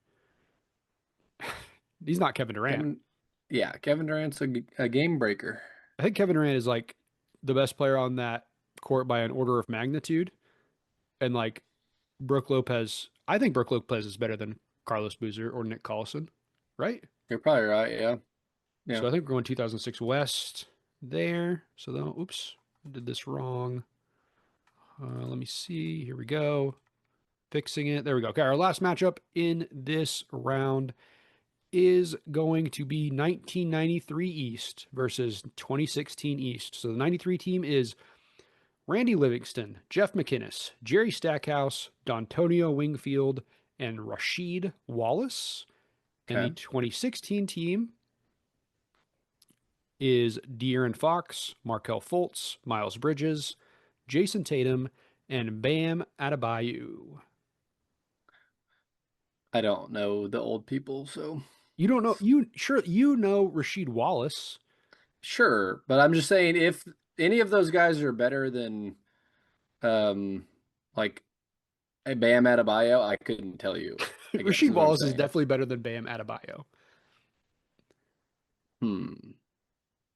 he's not Kevin Durant. Kevin, yeah, Kevin Durant's a game breaker. I think Kevin Durant is like the best player on that court by an order of magnitude. And like Brooke Lopez, I think Brooke Lopez is better than Carlos Boozer or Nick Collison, right? You're probably right. Yeah. Yeah. So I think we're going 2006 West there. So then, oops, did this wrong. Let me see. Here we go. Fixing it. There we go. Okay, our last matchup in this round is going to be 1993 East versus 2016 East. So the 93 team is Randy Livingston, Jeff McInnes, Jerry Stackhouse, Dontonio Wingfield, and Rasheed Wallace. And the Okay. 2016 team is De'Aaron Fox, Markel Fultz, Miles Bridges, Jason Tatum, and Bam Adebayo. I don't know the old people, so You don't know you know Rasheed Wallace. sure. But I'm just saying if any of those guys are better than um like a Bam Adebayo, I couldn't tell you, I guess Rasheed is what I'm Wallace is saying. definitely better than Bam Adebayo. Hmm.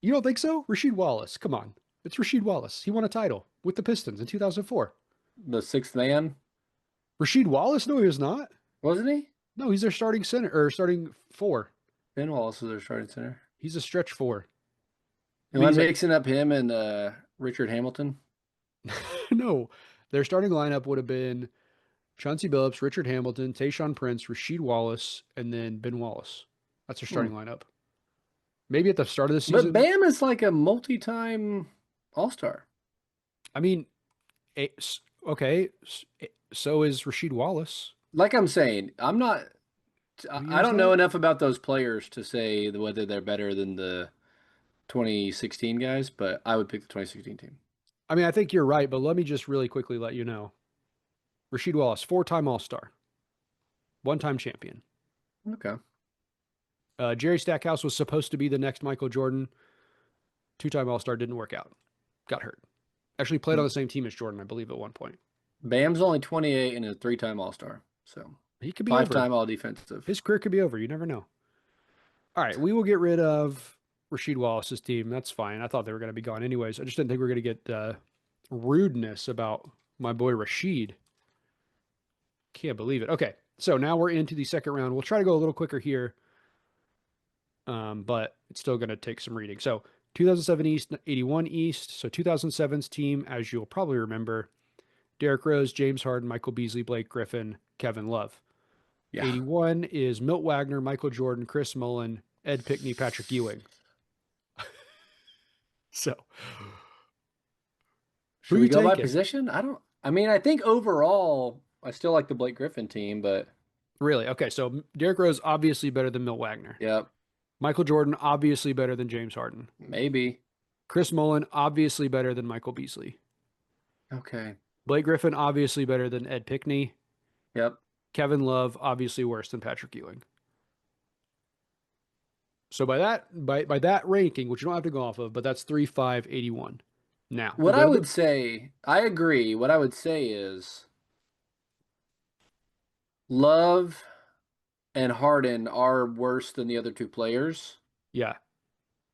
You don't think so? Rasheed Wallace, come on. It's Rasheed Wallace. He won a title with the Pistons in 2004. The sixth man, Rasheed Wallace? No, he was not. wasn't he? No, he's their starting center or starting four. Ben Wallace was their starting center. He's a stretch four. I Am mean, I he's a mixing up him and Richard Hamilton? no. Their starting lineup would have been Chauncey Billups, Richard Hamilton, Tayshaun Prince, Rasheed Wallace, and then Ben Wallace. That's their Hmm. starting lineup. Maybe at the start of the But season. Bam is like a multi-time All-Star. I mean, okay, so is Rasheed Wallace. Like I'm saying, I'm not. What I year is don't know that? enough about those players to say whether they're better than the 2016 guys, but I would pick the 2016 team. I mean, I think you're right, but let me just really quickly let you know. Rasheed Wallace, four-time All-Star, one-time champion. Okay. Jerry Stackhouse was supposed to be the next Michael Jordan, two-time All-Star, didn't work out, got hurt. Actually played on the same team as Jordan, I believe, at one point. Bam's only 28 and a three-time All-Star. So He could be over. five-time All-Defensive. His career could be over. You never know. All right, we will get rid of Rasheed Wallace's team. That's fine. I thought they were going to be gone anyways. I just didn't think we were going to get rudeness about my boy Rasheed. Can't believe it. Okay, so now we're into the second round. We'll try to go a little quicker here, but it's still going to take some reading. So 2007 East, 81 East. So 2007's team, as you'll probably remember, Derrick Rose, James Harden, Michael Beasley, Blake Griffin, Kevin Love. Yeah. 81 is Milt Wagner, Michael Jordan, Chris Mullin, Ed Pickney, Patrick Ewing. So, who Should you we go by taking? position? I mean, I think overall, I still like the Blake Griffin team, but Really? Okay, so Derrick Rose obviously better than Milt Wagner. yeah, Michael Jordan obviously better than James Harden. maybe. Chris Mullin obviously better than Michael Beasley. Okay. Blake Griffin obviously better than Ed Pickney. Yep. Kevin Love obviously worse than Patrick Ewing. So by that ranking, which you don't have to go off of, but that's 3-5-81. Now we What go I to the would say, I agree. What I would say is Love and Harden are worse than the other two players, yeah,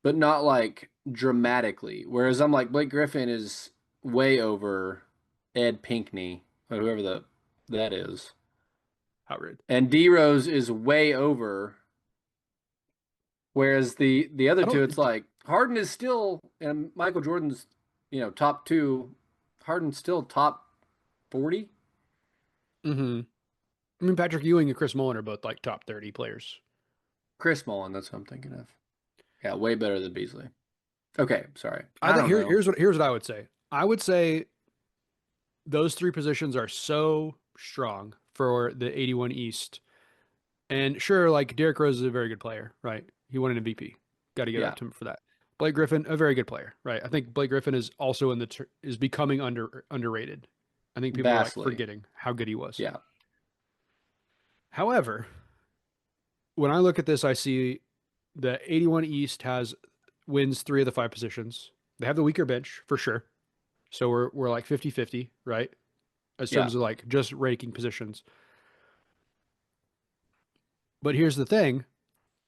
but not like dramatically. Whereas I'm like Blake Griffin is way over Ed Pinkney or whoever that is. how rude. And D Rose is way over. Whereas the other I two, don't. it's like Harden is still and Michael Jordan's, top two. Harden's still top 40. Mm-hmm. I mean, Patrick Ewing and Chris Mullin are both like top 30 players. Chris Mullin, that's what I'm thinking of. Yeah, way better than Beasley. Okay, sorry. I I think don't know. here's what I would say. I would say those three positions are so strong for the 81 East. And sure, like Derrick Rose is a very good player, right? He won an MVP. Got to give Yeah, up to him for that. Blake Griffin, a very good player, right? I think Blake Griffin is also is becoming underrated. I think people are like vastly. forgetting how good he was. Yeah, However, when I look at this, I see the 81 East wins three of the five positions. They have the weaker bench for sure. So we're like 50-50, right? As yeah. terms of like just ranking positions. But here's the thing,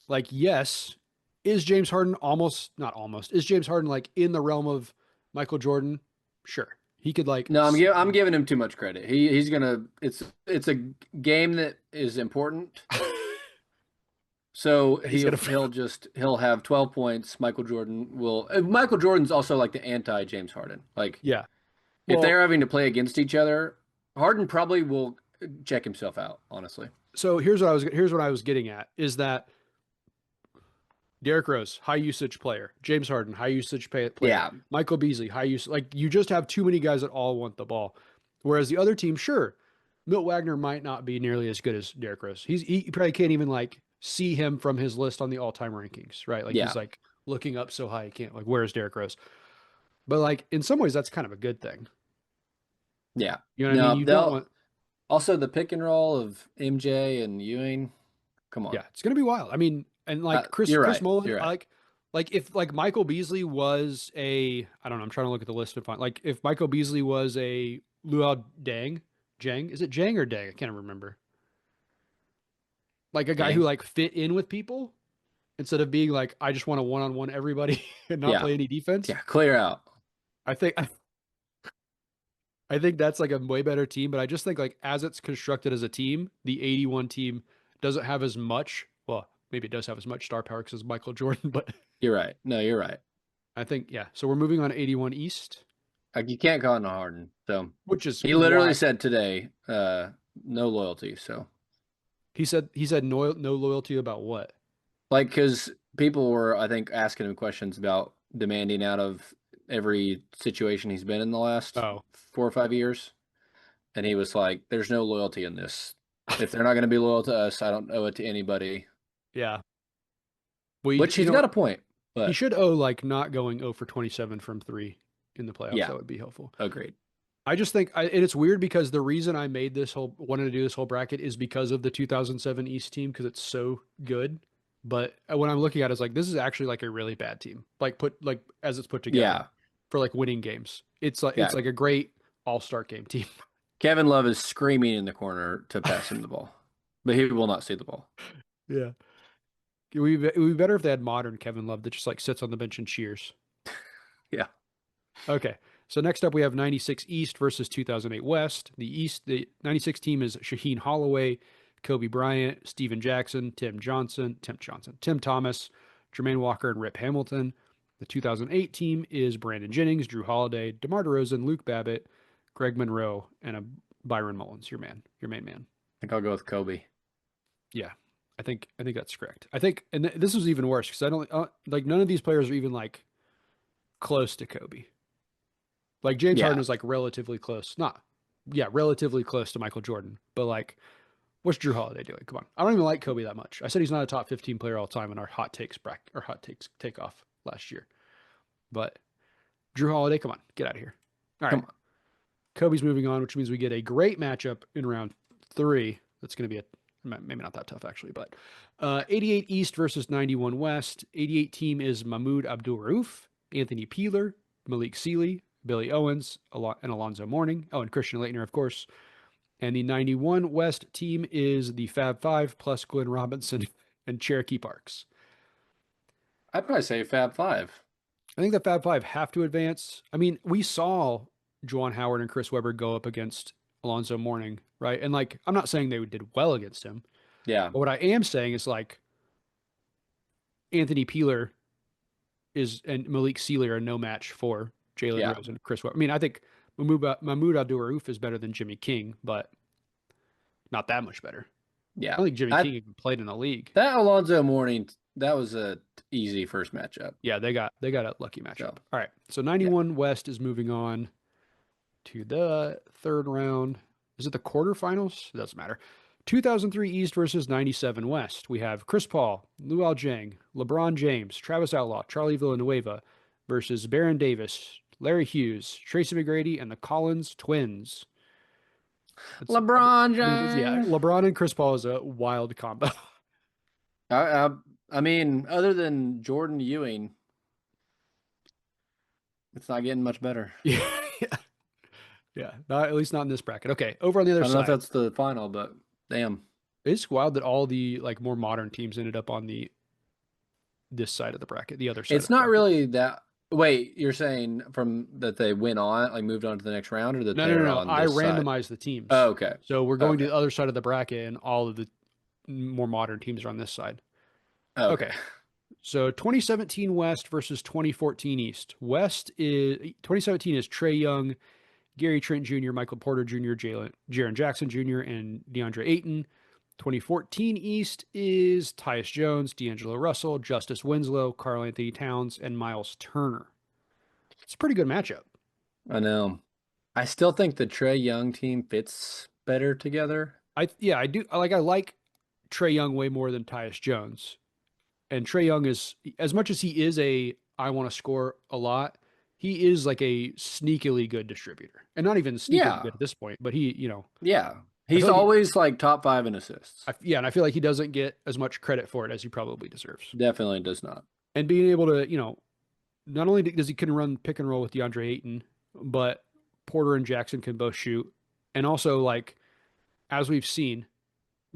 like yes, is James Harden almost not almost is James Harden like in the realm of Michael Jordan? Sure. He could like No, I'm giving him too much credit. He's gonna. It's a game that is important. So he's gonna he'll have 12 points. Michael Jordan will. Michael Jordan's also like the anti James Harden. Like yeah. if they're Well, having to play against each other, Harden probably will check himself out. Honestly. so here's what I was getting at is that Derrick Rose, high usage player. James Harden, high usage player. Yeah, Michael Beasley, high usage. Like you just have too many guys that all want the ball. Whereas the other team, sure, Milt Wagner might not be nearly as good as Derrick Rose. He probably can't even like see him from his list on the all time rankings, right? Like yeah, he's like looking up so high he can't like where's Derrick Rose? But like in some ways that's kind of a good thing. yeah. You know what I mean? No, You don't they'll want also the pick and roll of MJ and Ewing. Come on. yeah, it's gonna be wild. I mean, and like You're Chris right. Mullin, You're right. like if like Michael Beasley was a I don't know, I'm trying to look at the list and find like if Michael Beasley was a Luau Jang, is it Jang or Dang? I can't remember. Like a guy who Dang. like fit in with people instead of being like I just want to one-on-one everybody and not Yeah, play any defense. yeah. Clear out. I think I think that's like a way better team, but I just think like as it's constructed as a team, the 81 team doesn't have as much, well, maybe it does have as much star power as Michael Jordan, but You're right. No, you're right. I think yeah. So we're moving on to 81 East, Like you can't call it Harden. So which is he literally why said today, no loyalty. So he said no loyalty about what? like because people were, I think, asking him questions about demanding out of every situation he's been in the last Oh. 4 or 5 years, and he was like, "There's no loyalty in this. If they're not going to be loyal to us, I don't owe it to anybody." Yeah. Well, Which you he's know got what? a point. He But should owe like not going 0 for 27 from three in the playoffs. yeah, That would be helpful. agreed. I just think, and it's weird because the reason I made this whole, wanted to do this whole bracket is because of the 2007 East team because it's so good. But when I'm looking at it, it's like, this is actually like a really bad team. Like like as it's put together Yeah, for like winning games. It's yeah. like a great all-star game team. Kevin Love is screaming in the corner to pass him the ball, but he will not see the ball. Yeah. It would be better if they had modern Kevin Love that just like sits on the bench and cheers. Yeah. Okay. So next up, we have 96 East versus 2008 West. The 96 team is Shaheen Holloway, Kobe Bryant, Steven Jackson, Tim Thomas, Jermaine Walker, and Rip Hamilton. The 2008 team is Brandon Jennings, Drew Holiday, DeMar DeRozan, Luke Babbitt, Greg Monroe, and a Byron Mullins, your main man. I think I'll go with Kobe. Yeah, I think that's correct. I think, and this was even worse because I don't like none of these players are even like close to Kobe. Like James Harden Yeah. is like relatively close. Not, yeah, relatively close to Michael Jordan. But like, what's Drew Holiday doing? Come on. I don't even like Kobe that much. I said he's not a top 15 player all time in our hot takes bracket or hot takes takeoff last year. But Drew Holiday, come on, get out of here. All right. Come on. Kobe's moving on, which means we get a great matchup in round three. That's going to be maybe not that tough actually, but 88 East versus 91 West. 88 team is Mahmoud Abdul Rauf, Anthony Peeler, Malik Sealy, Billy Owens, and Alonzo Mourning. Oh, and Christian Laettner, of course. And the 91 West team is the Fab Five plus Glenn Robinson and Cherokee Parks. I'd probably say Fab Five. I think the Fab Five have to advance. I mean, we saw Juwan Howard and Chris Webber go up against Alonzo Mourning, right? And like, I'm not saying they did well against him, Yeah. but what I am saying is like Anthony Peeler is and Malik Sealy are no match for Jalen Yeah. Rose and Chris Webber. I mean, I think Mahmoud Abdul-Rauf is better than Jimmy King, but not that much better. I Yeah. don't think Jimmy I King even played in the league. that Alonzo Mourning, that was a easy first matchup. Yeah, they got a lucky matchup. So All right, so yeah. 91 West is moving on to the third round. Is it the quarterfinals? It doesn't matter. 2003 East versus 97 West. We have Chris Paul, Luol Deng, LeBron James, Travis Outlaw, Charlie Villanueva versus Baron Davis, Larry Hughes, Tracy McGrady, and the Collins twins. LeBron Yeah, James. LeBron and Chris Paul is a wild combo. I, I I mean, other than Jordan Ewing, it's not getting much better. Yeah, yeah. Not, at least not in this bracket. Okay, over on the other I don't know if side. that's the final, but damn. It's wild that all the like more modern teams ended up on the this side of the bracket, the other side of It's the not bracket. really that. Wait, you're saying from that they went on, like moved on to the next round, or that No, no, no, they're no. on I this side? randomized the teams. Oh, okay. So we're going to Okay. the other side of the bracket, and all of the more modern teams are on this side. Okay. Okay. So 2017 West versus 2014 East. West is 2017 is Trey Young, Gary Trent Jr., Michael Porter Jr., Jaren Jackson Jr., and DeAndre Ayton. 2014 East is Tyus Jones, D'Angelo Russell, Justice Winslow, Karl Anthony Towns, and Miles Turner. It's a pretty good matchup. I know. I still think the Trey Young team fits better together. I do I like Trey Young way more than Tyus Jones. And Trey Young is as much as he is a I want to score a lot, he is like a sneakily good distributor. And not even sneakily Yeah. good at this point, but he, Yeah. I feel He's like always like top five in assists. yeah, and I feel like he doesn't get as much credit for it as he probably deserves. Definitely does not. And being able to, not only does he can run pick and roll with DeAndre Ayton, but Porter and Jackson can both shoot. And also like as we've seen,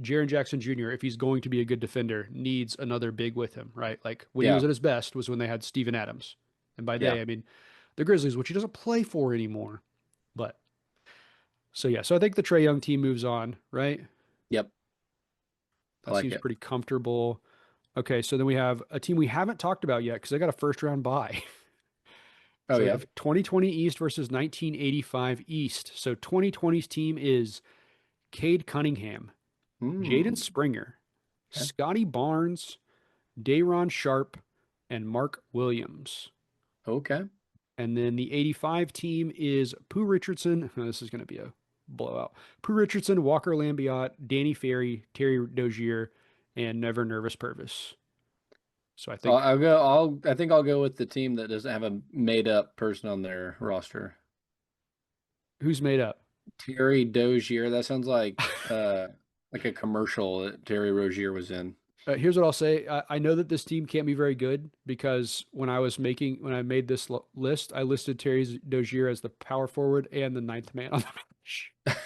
Jaren Jackson Jr., if he's going to be a good defender, needs another big with him, right? Like when he was Yeah. at his best was when they had Steven Adams. And by Yeah. they, I mean the Grizzlies, which he doesn't play for anymore. But so yeah, so I think the Trey Young team moves on, right? Yep. I That like seems it. pretty comfortable. Okay, so then we have a team we haven't talked about yet because they got a first round bye. Oh So we yeah. have 2020 East versus 1985 East. So 2020's team is Cade Cunningham, Jaden Hmm. Springer, Okay. Scotty Barnes, Dayron Sharp, and Mark Williams. Okay. And then the 85 team is Pooh Richardson. This is going to be a blowout. Pooh Richardson, Walker Lambiot, Danny Ferry, Terry Dozier, and Never Nervous Purvis. So I I'll, think I'll go. I think I'll go with the team that doesn't have a made up person on their roster. who's made up? Terry Dozier. That sounds like a commercial that Terry Rozier was in. Here's what I'll say. I know that this team can't be very good because when I made this list, I listed Terry Dozier as the power forward and the ninth man on the bench.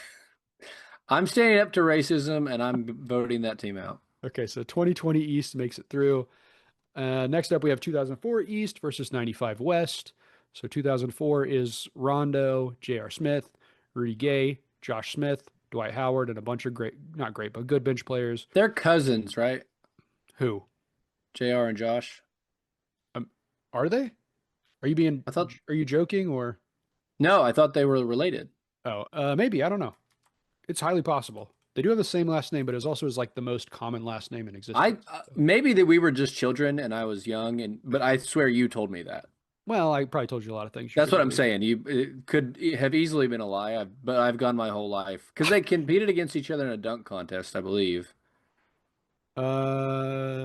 I'm standing up to racism and I'm voting that team out. Okay, so 2020 East makes it through. Next up, we have 2004 East versus 95 West. So 2004 is Rondo, J.R. Smith, Rudy Gay, Josh Smith, Dwight Howard, and a bunch of great, not great, but good bench players. They're cousins, right? Who? JR and Josh. Um, are they? Are you being, I thought are you joking or? no, I thought they were related. Oh, maybe. I don't know. It's highly possible. They do have the same last name, but it also is like the most common last name in I existence. maybe that we were just children and I was young and but I swear you told me that. Well, I probably told you a lot of things you That's couldn't what I'm believe. saying. You it could have easily been a lie, but I've gone my whole life because they competed against each other in a dunk contest, I believe.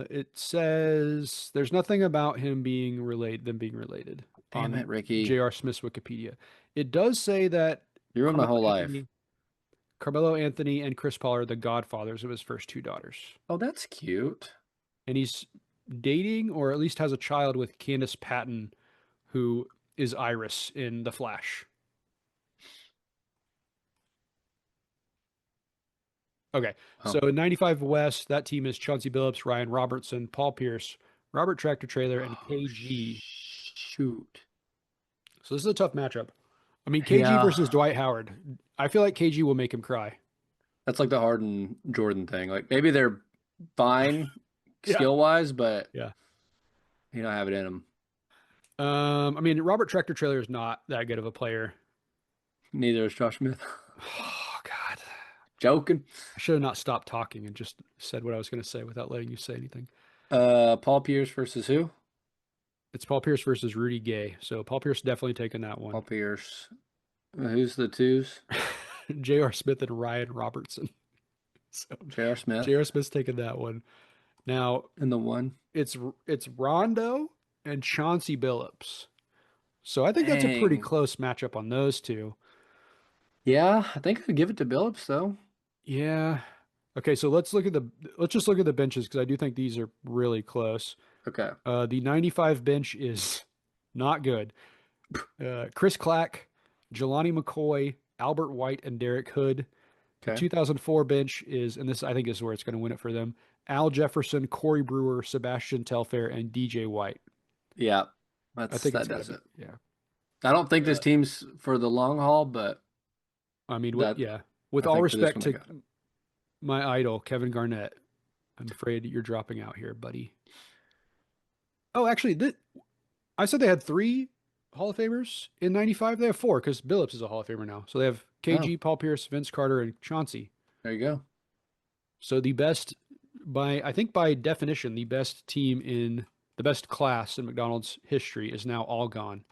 It says there's nothing about them being related Damn on it, Ricky. J.R. Smith's Wikipedia. It does say that You ruined my Carmelo whole life. Anthony, Carmelo Anthony and Chris Paul are the godfathers of his first two daughters. Oh, that's cute. And he's dating or at least has a child with Candace Patton, who is Iris in The Flash. Okay. So Oh, in 95 West, that team is Chauncey Billups, Ryan Robertson, Paul Pierce, Robert Tractor Trailer, and oh KG. shoot. So this is a tough matchup. I mean, KG Yeah, versus Dwight Howard. I feel like KG will make him cry. that's like the Harden Jordan thing. Like maybe they're fine Yeah. skill wise, but Yeah. you don't have it in them. I mean, Robert Tractor Trailer is not that good of a player. Neither is Josh Smith. Oh, God. Joking. I should have not stopped talking and just said what I was going to say without letting you say anything. Paul Pierce versus who? It's Paul Pierce versus Rudy Gay. So Paul Pierce definitely taking that Paul one. Pierce. Who's the twos? J.R. Smith and Ryan Robertson. So J.R. Smith J.R. Smith's taking that one. Now and the one. it's it's Rondo and Chauncey Billups. So I think that's a pretty Dang. close matchup on those two. Yeah, I think I'd give it to Billups though. Yeah. Okay, so let's just look at the benches because I do think these are really close. Okay. The 95 bench is not good. Chris Clack, Jelani McCoy, Albert White, and Derek Hood. The Okay. 2004 bench is, and this I think is where it's going to win it for them. Al Jefferson, Corey Brewer, Sebastian Telfair, and DJ White. Yeah, I that's think it's that got to does be, it. yeah. I don't think this Uh, team's for the long haul, but I mean, that yeah. With I all think for this respect one they to got it. my idol, Kevin Garnett, I'm afraid you're dropping out here, buddy. Oh, actually, I said they had three Hall of Famers in 95. They have four because Billups is a Hall of Famer now. So they have Oh, KG, Paul Pierce, Vince Carter, and Chauncey. there you go. So the best, I think by definition, the best class in McDonald's history is now all gone.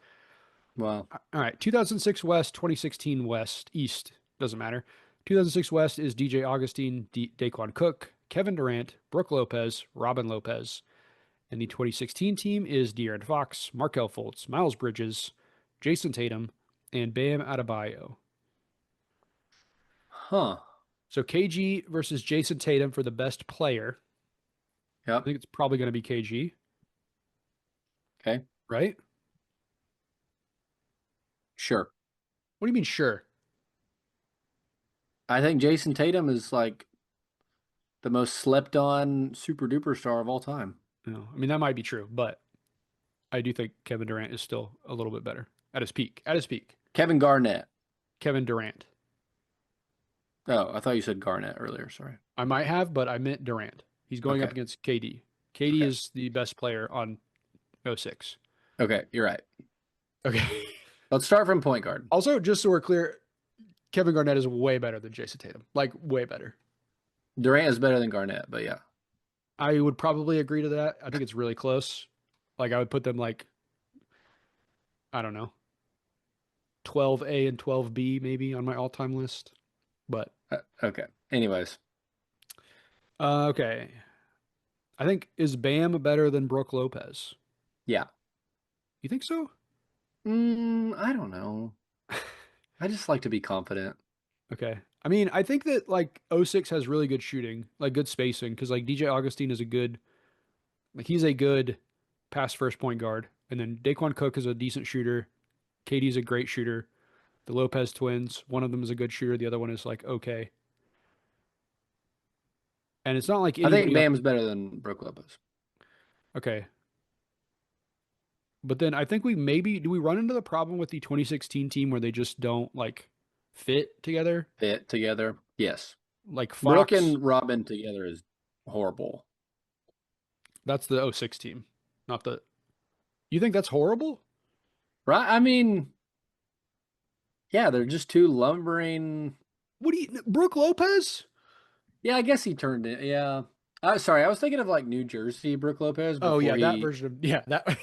Wow. All right, 2006 West, 2016 West, East, doesn't matter. 2006 West is DJ Augustine, Daquan Cook, Kevin Durant, Brooke Lopez, Robin Lopez. And the 2016 team is De'Aaron Fox, Markel Fultz, Miles Bridges, Jason Tatum, and Bam Adebayo. Huh. So KG versus Jason Tatum for the best player. I Yep. think it's probably going to be KG, Okay. right? Sure. What do you mean, sure? I think Jason Tatum is like the most slept on super duper star of all time. No, I mean, that might be true, but I do think Kevin Durant is still a little bit better at his peak. At his peak, Kevin Garnett. Kevin Durant. Oh, I thought you said Garnett earlier. Sorry. I might have, but I meant Durant. He's going up Okay. against KD. KD Okay. is the best player on '06. Okay. You're right. Okay. Let's start from point guard. Also, just so we're clear, Kevin Garnett is way better than Jason Tatum. Like, way better. Durant is better than Garnett, but yeah. I would probably agree to that. I think it's really close. Like, I would put them like, I don't know, 12A and 12B maybe on my all-time list. But Okay. Anyways, okay. I think is Bam better than Brooke Lopez? Yeah. You think so? I don't know. I just like to be confident. Okay. I mean, I think that like '06 has really good shooting, like good spacing, because like DJ Augustine is a good, like he's a good pass first point guard, and then Daquan Cook is a decent shooter. KD's a great shooter. The Lopez twins, one of them is a good shooter, the other one is like okay. And it's not like I think anybody on. Bam's better than Brooke Lopez. Okay. But then I think we maybe do we run into the problem with the 2016 team where they just don't like fit together? Fit together. Yes. Like Brooke Fox, and Robin together is horrible. that's the '06 team, not the. You think that's horrible? Right? I mean, yeah, they're just two lumbering. What do you, Brooke Lopez? Yeah, I guess he turned it. Yeah. Sorry, I was thinking of like New Jersey Brooke Lopez Oh before yeah, that he. version of yeah, that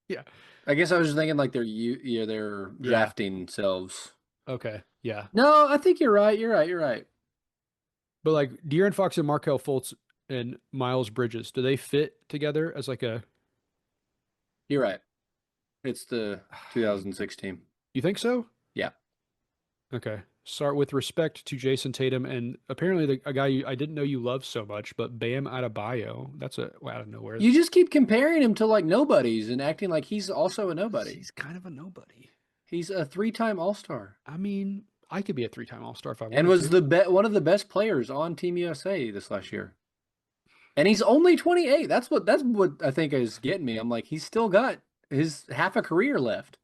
yeah. I guess I was just thinking like they're Yeah. drafting selves. Okay. Yeah. No, I think you're right. You're right. You're right. But like De'Aaron Fox and Markel Fultz and Miles Bridges, do they fit together as like a You're right. It's the 2016. you think so? Yeah. Okay. Start with respect to Jason Tatum and apparently a guy I didn't know you love so much, but Bam Adebayo. That's a well, out of nowhere. You just keep comparing him to like nobodies and acting like he's also a nobody. He's kind of a nobody. He's a three-time All-Star I mean, I could be a three-time All-Star if I and wanted was to. one of the best players on Team USA this last year. And he's only 28. That's what I think is getting me. I'm like, he's still got his half a career left.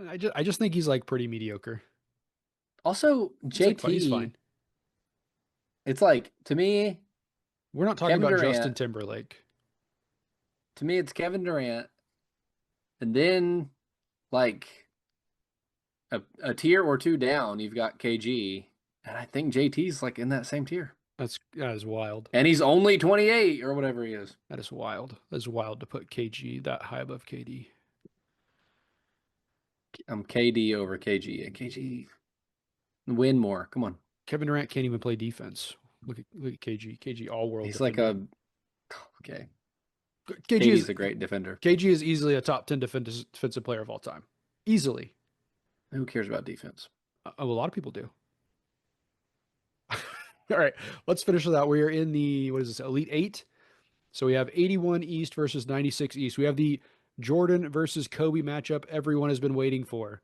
I just think he's like pretty mediocre. Also, He's JT, fine. it's like to me, We're not talking Kevin about Justin Durant. Timberlake. To me, it's Kevin Durant, and then like a tier or two down, you've got KG, and I think JT's like in that same tier. That is wild. And he's only 28 or whatever he is. That is wild. That is wild to put KG that high above KD. I'm KD over KG. And KG win more. Come on. Kevin Durant can't even play defense. Look at KG. KG all world He's like defender. a okay. KG KD's is a great defender. KG is easily a top 10 defensive player of all time. Easily. Who cares about defense? A lot of people do. All right, let's finish with that. We are in the what is this? Elite 8. So we have 81 East versus 96 East. We have the Jordan versus Kobe matchup everyone has been waiting for.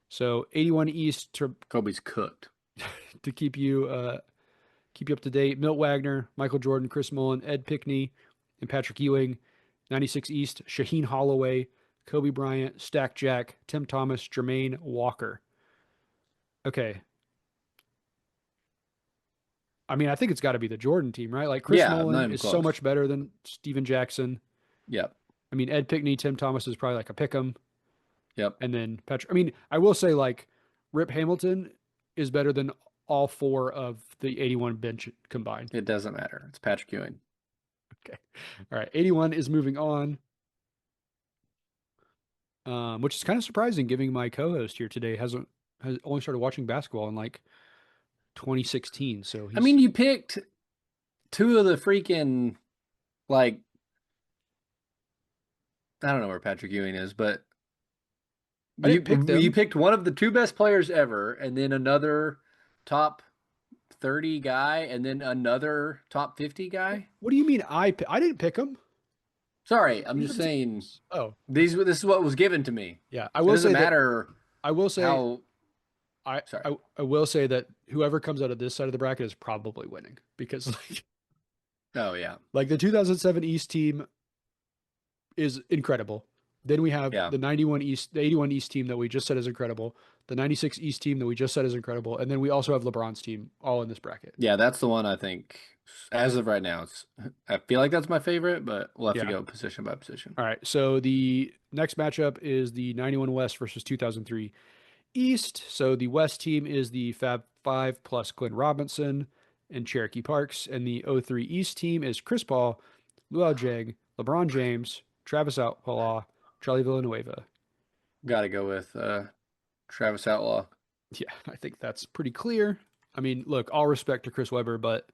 So 81 East Kobe's cooked. to keep you up to date. Milt Wagner, Michael Jordan, Chris Mullin, Ed Pickney, and Patrick Ewing. 96 East, Shaheen Holloway, Kobe Bryant, Stack Jack, Tim Thomas, Jermaine Walker. Okay. I mean, I think it's got to be the Jordan team, right? Like Chris Yeah, not Mullin even is so close. much better than Steven Jackson. Yep. I mean, Ed Pickney, Tim Thomas is probably like a pick 'em. Yep. And then Patrick. I mean, I will say like Rip Hamilton is better than all four of the 81 bench combined. It doesn't matter. It's Patrick Ewing. Okay. All right. 81 is moving on, which is kind of surprising given my co-host here today has only started watching basketball in like 2016. So I mean, he's you picked two of the freaking like I don't know where Patrick Ewing is, but I didn't pick you them. picked one of the two best players ever, and then another top 30 guy, and then another top 50 guy. What do you mean I didn't pick them? Sorry, I'm These are just the saying teams. Oh, these. This is what was given to me. yeah. It doesn't matter I will say how. I, Sorry. I will say that whoever comes out of this side of the bracket is probably winning because Oh yeah, like the 2007 East team is incredible. Then we have yeah, the 91 East, the 81 East team that we just said is incredible, the 96 East team that we just said is incredible, and then we also have LeBron's team all in this bracket. yeah. That's the one I think. As of right now, it's. I feel like that's my favorite, but we'll have to Yeah. go position by position. All right. So the next matchup is the 91 West versus 2003 East. So the West team is the Fab Five plus Glenn Robinson and Cherokee Parks, and the '03 East team is Chris Paul, Luau Jang, LeBron James, Travis Outlaw, Charlie Villanueva. Got to go with Travis Outlaw. Yeah, I think that's pretty clear. I mean, look, all respect to Chris Webber, but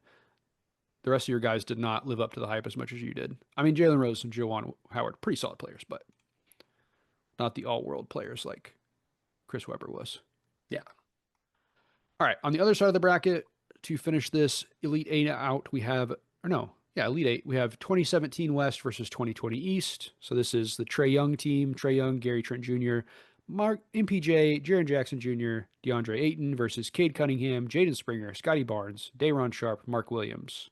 the rest of your guys did not live up to the hype as much as you did. I mean, Jalen Rose and Juwan Howard, pretty solid players, but not the all-world players like Chris Webber was. Yeah. All right, on the other side of the bracket, to finish this Elite Eight out, we have, or no, yeah, Elite Eight. We have 2017 West versus 2020 East. So this is the Trae Young team: Trae Young, Gary Trent Jr., Mark MPJ, Jaren Jackson Jr., DeAndre Ayton versus Cade Cunningham, Jaden Springer, Scotty Barnes, Day'Ron Sharpe, Mark Williams.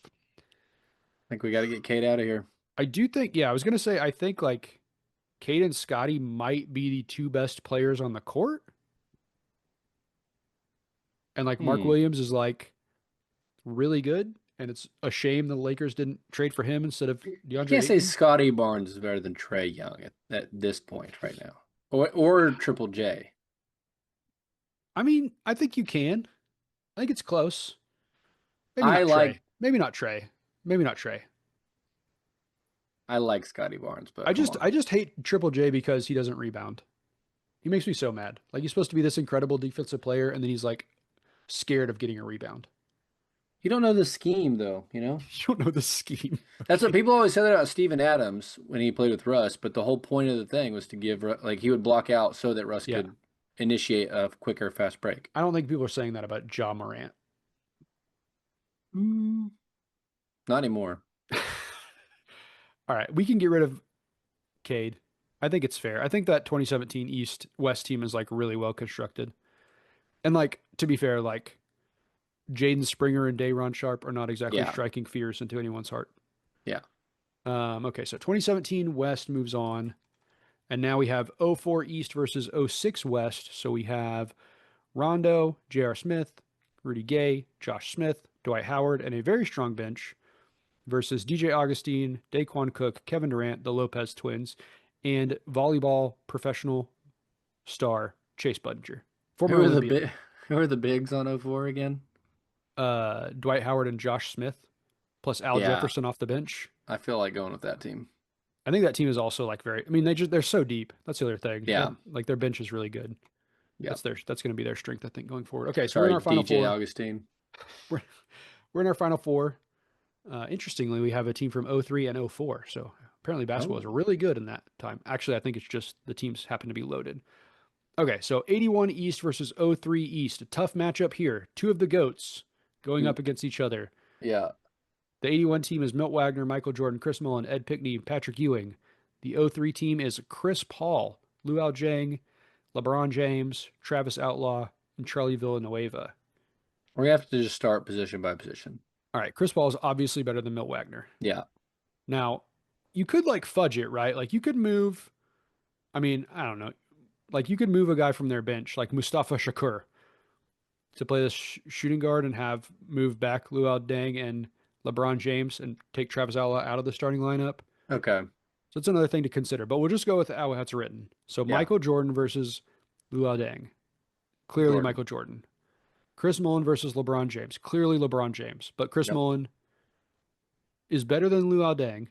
I think we got to get Kate out of here. I do think, yeah, I was gonna say, I think like Cade and Scotty might be the two best players on the court, and like Mark Hmm. Williams is like really good, and it's a shame the Lakers didn't trade for him instead of You DeAndre can't say Ayton. Scotty Barnes is better than Trae Young at this point right now, or Triple J. I mean, I think you can. I think it's close. Maybe I not Trey. like Maybe not Trey. Maybe not Trey. I like Scotty Barnes, but I come just on. I just hate Triple J because he doesn't rebound. He makes me so mad. Like he's supposed to be this incredible defensive player, and then he's like scared of getting a rebound. You don't know the scheme though, you know? You don't know the scheme. That's what Okay. people always said that about Steven Adams when he played with Russ, but the whole point of the thing was to give like he would block out so that Russ Yeah. could initiate a quicker fast break. I don't think people are saying that about Ja Morant. Mm, not anymore. All right, we can get rid of Cade. I think it's fair. I think that 2017 East West team is like really well constructed. And like to be fair, like Jaden Springer and Day'Ron Sharpe are not exactly Yeah. striking fears into anyone's heart. Yeah. Okay, so 2017 West moves on, and now we have '04 East versus '06 West. So we have Rondo, J.R. Smith, Rudy Gay, Josh Smith, Dwight Howard, and a very strong bench versus DJ Augustine, Daquan Cook, Kevin Durant, the Lopez twins, and volleyball professional star Chase Budinger, former Who are the Olympian. big who are the bigs on 04 again? Dwight Howard and Josh Smith, plus Al Yeah, Jefferson off the bench. I feel like going with that team. I think that team is also like very. I mean, they're so deep. That's the other thing. That Yeah. like their bench is really good. Yeah. That's going to be their strength, I think, going forward. Okay, so we're in Sorry, our final DJ four. Augustine. We're we're in our final four. Interestingly, we have a team from '03 and '04. So apparently, basketball is Oh. really good in that time. Actually, I think it's just the teams happen to be loaded. Okay, so 81 East versus '03 East. A tough matchup here. Two of the goats going Who up against each other. yeah. The 81 team is Milt Wagner, Michael Jordan, Chris Mullin, Ed Pickney, Patrick Ewing. The '03 team is Chris Paul, Luau Jang, LeBron James, Travis Outlaw, and Charlie Villanueva. We have to just start position by position. All right, Chris Paul is obviously better than Milt Wagner. Yeah. Now, you could like fudge it, right? Like you could move, I mean, I don't know. Like you could move a guy from their bench, like Mustafa Shakur, to play this shooting guard and have move back Luau Deng and LeBron James and take Travis Outlaw out of the starting lineup. Okay. So it's another thing to consider, but we'll just go with how it's written. So Yeah. Michael Jordan versus Luau Deng. Clearly Jordan. Michael Jordan. Chris Mullin versus LeBron James. Clearly LeBron James. But Chris Yep. Mullin is better than Luau Deng,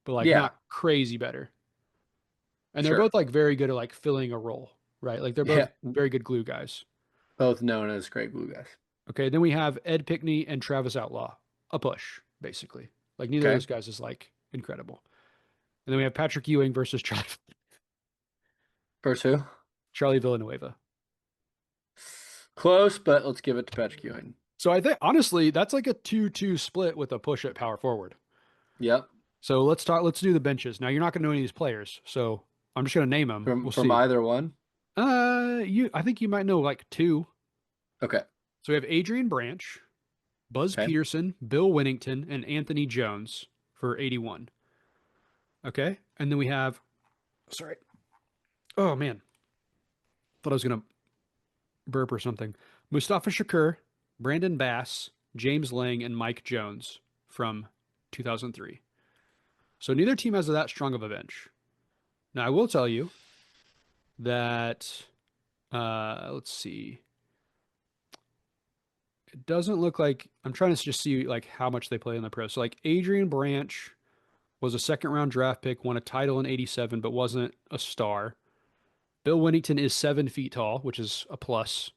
but like Yeah. not crazy better. And they're Sure. both like very good at like filling a role, right? Like they're both Yeah. very good glue guys. Both known as great blue guys. Okay, then we have Ed Pickney and Travis Outlaw. A push, basically. Like neither of Okay. those guys is like incredible. And then we have Patrick Ewing versus First who? Charlie Villanueva. Close, but let's give it to Patrick Ewing. So I think honestly, that's like a 2-2 split with a push at power forward. Yep. So let's do the benches. Now you're not going to know any of these players, so I'm just going to name them. From We'll from see. either one. I think you might know like two. Okay. So we have Adrian Branch, Buzz Okay. Peterson, Bill Winnington, and Anthony Jones for 81. Okay, and then we have, sorry, oh man, thought I was gonna burp or something. Mustafa Shakur, Brandon Bass, James Lang, and Mike Jones from 2003. So neither team has that strong of a bench. Now I will tell you that let's see. It doesn't look like I'm trying to just see like how much they play in the pros. So like Adrian Branch was a second round draft pick, won a title in '87, but wasn't a star. Bill Winnington is 7 feet tall, which is a plus,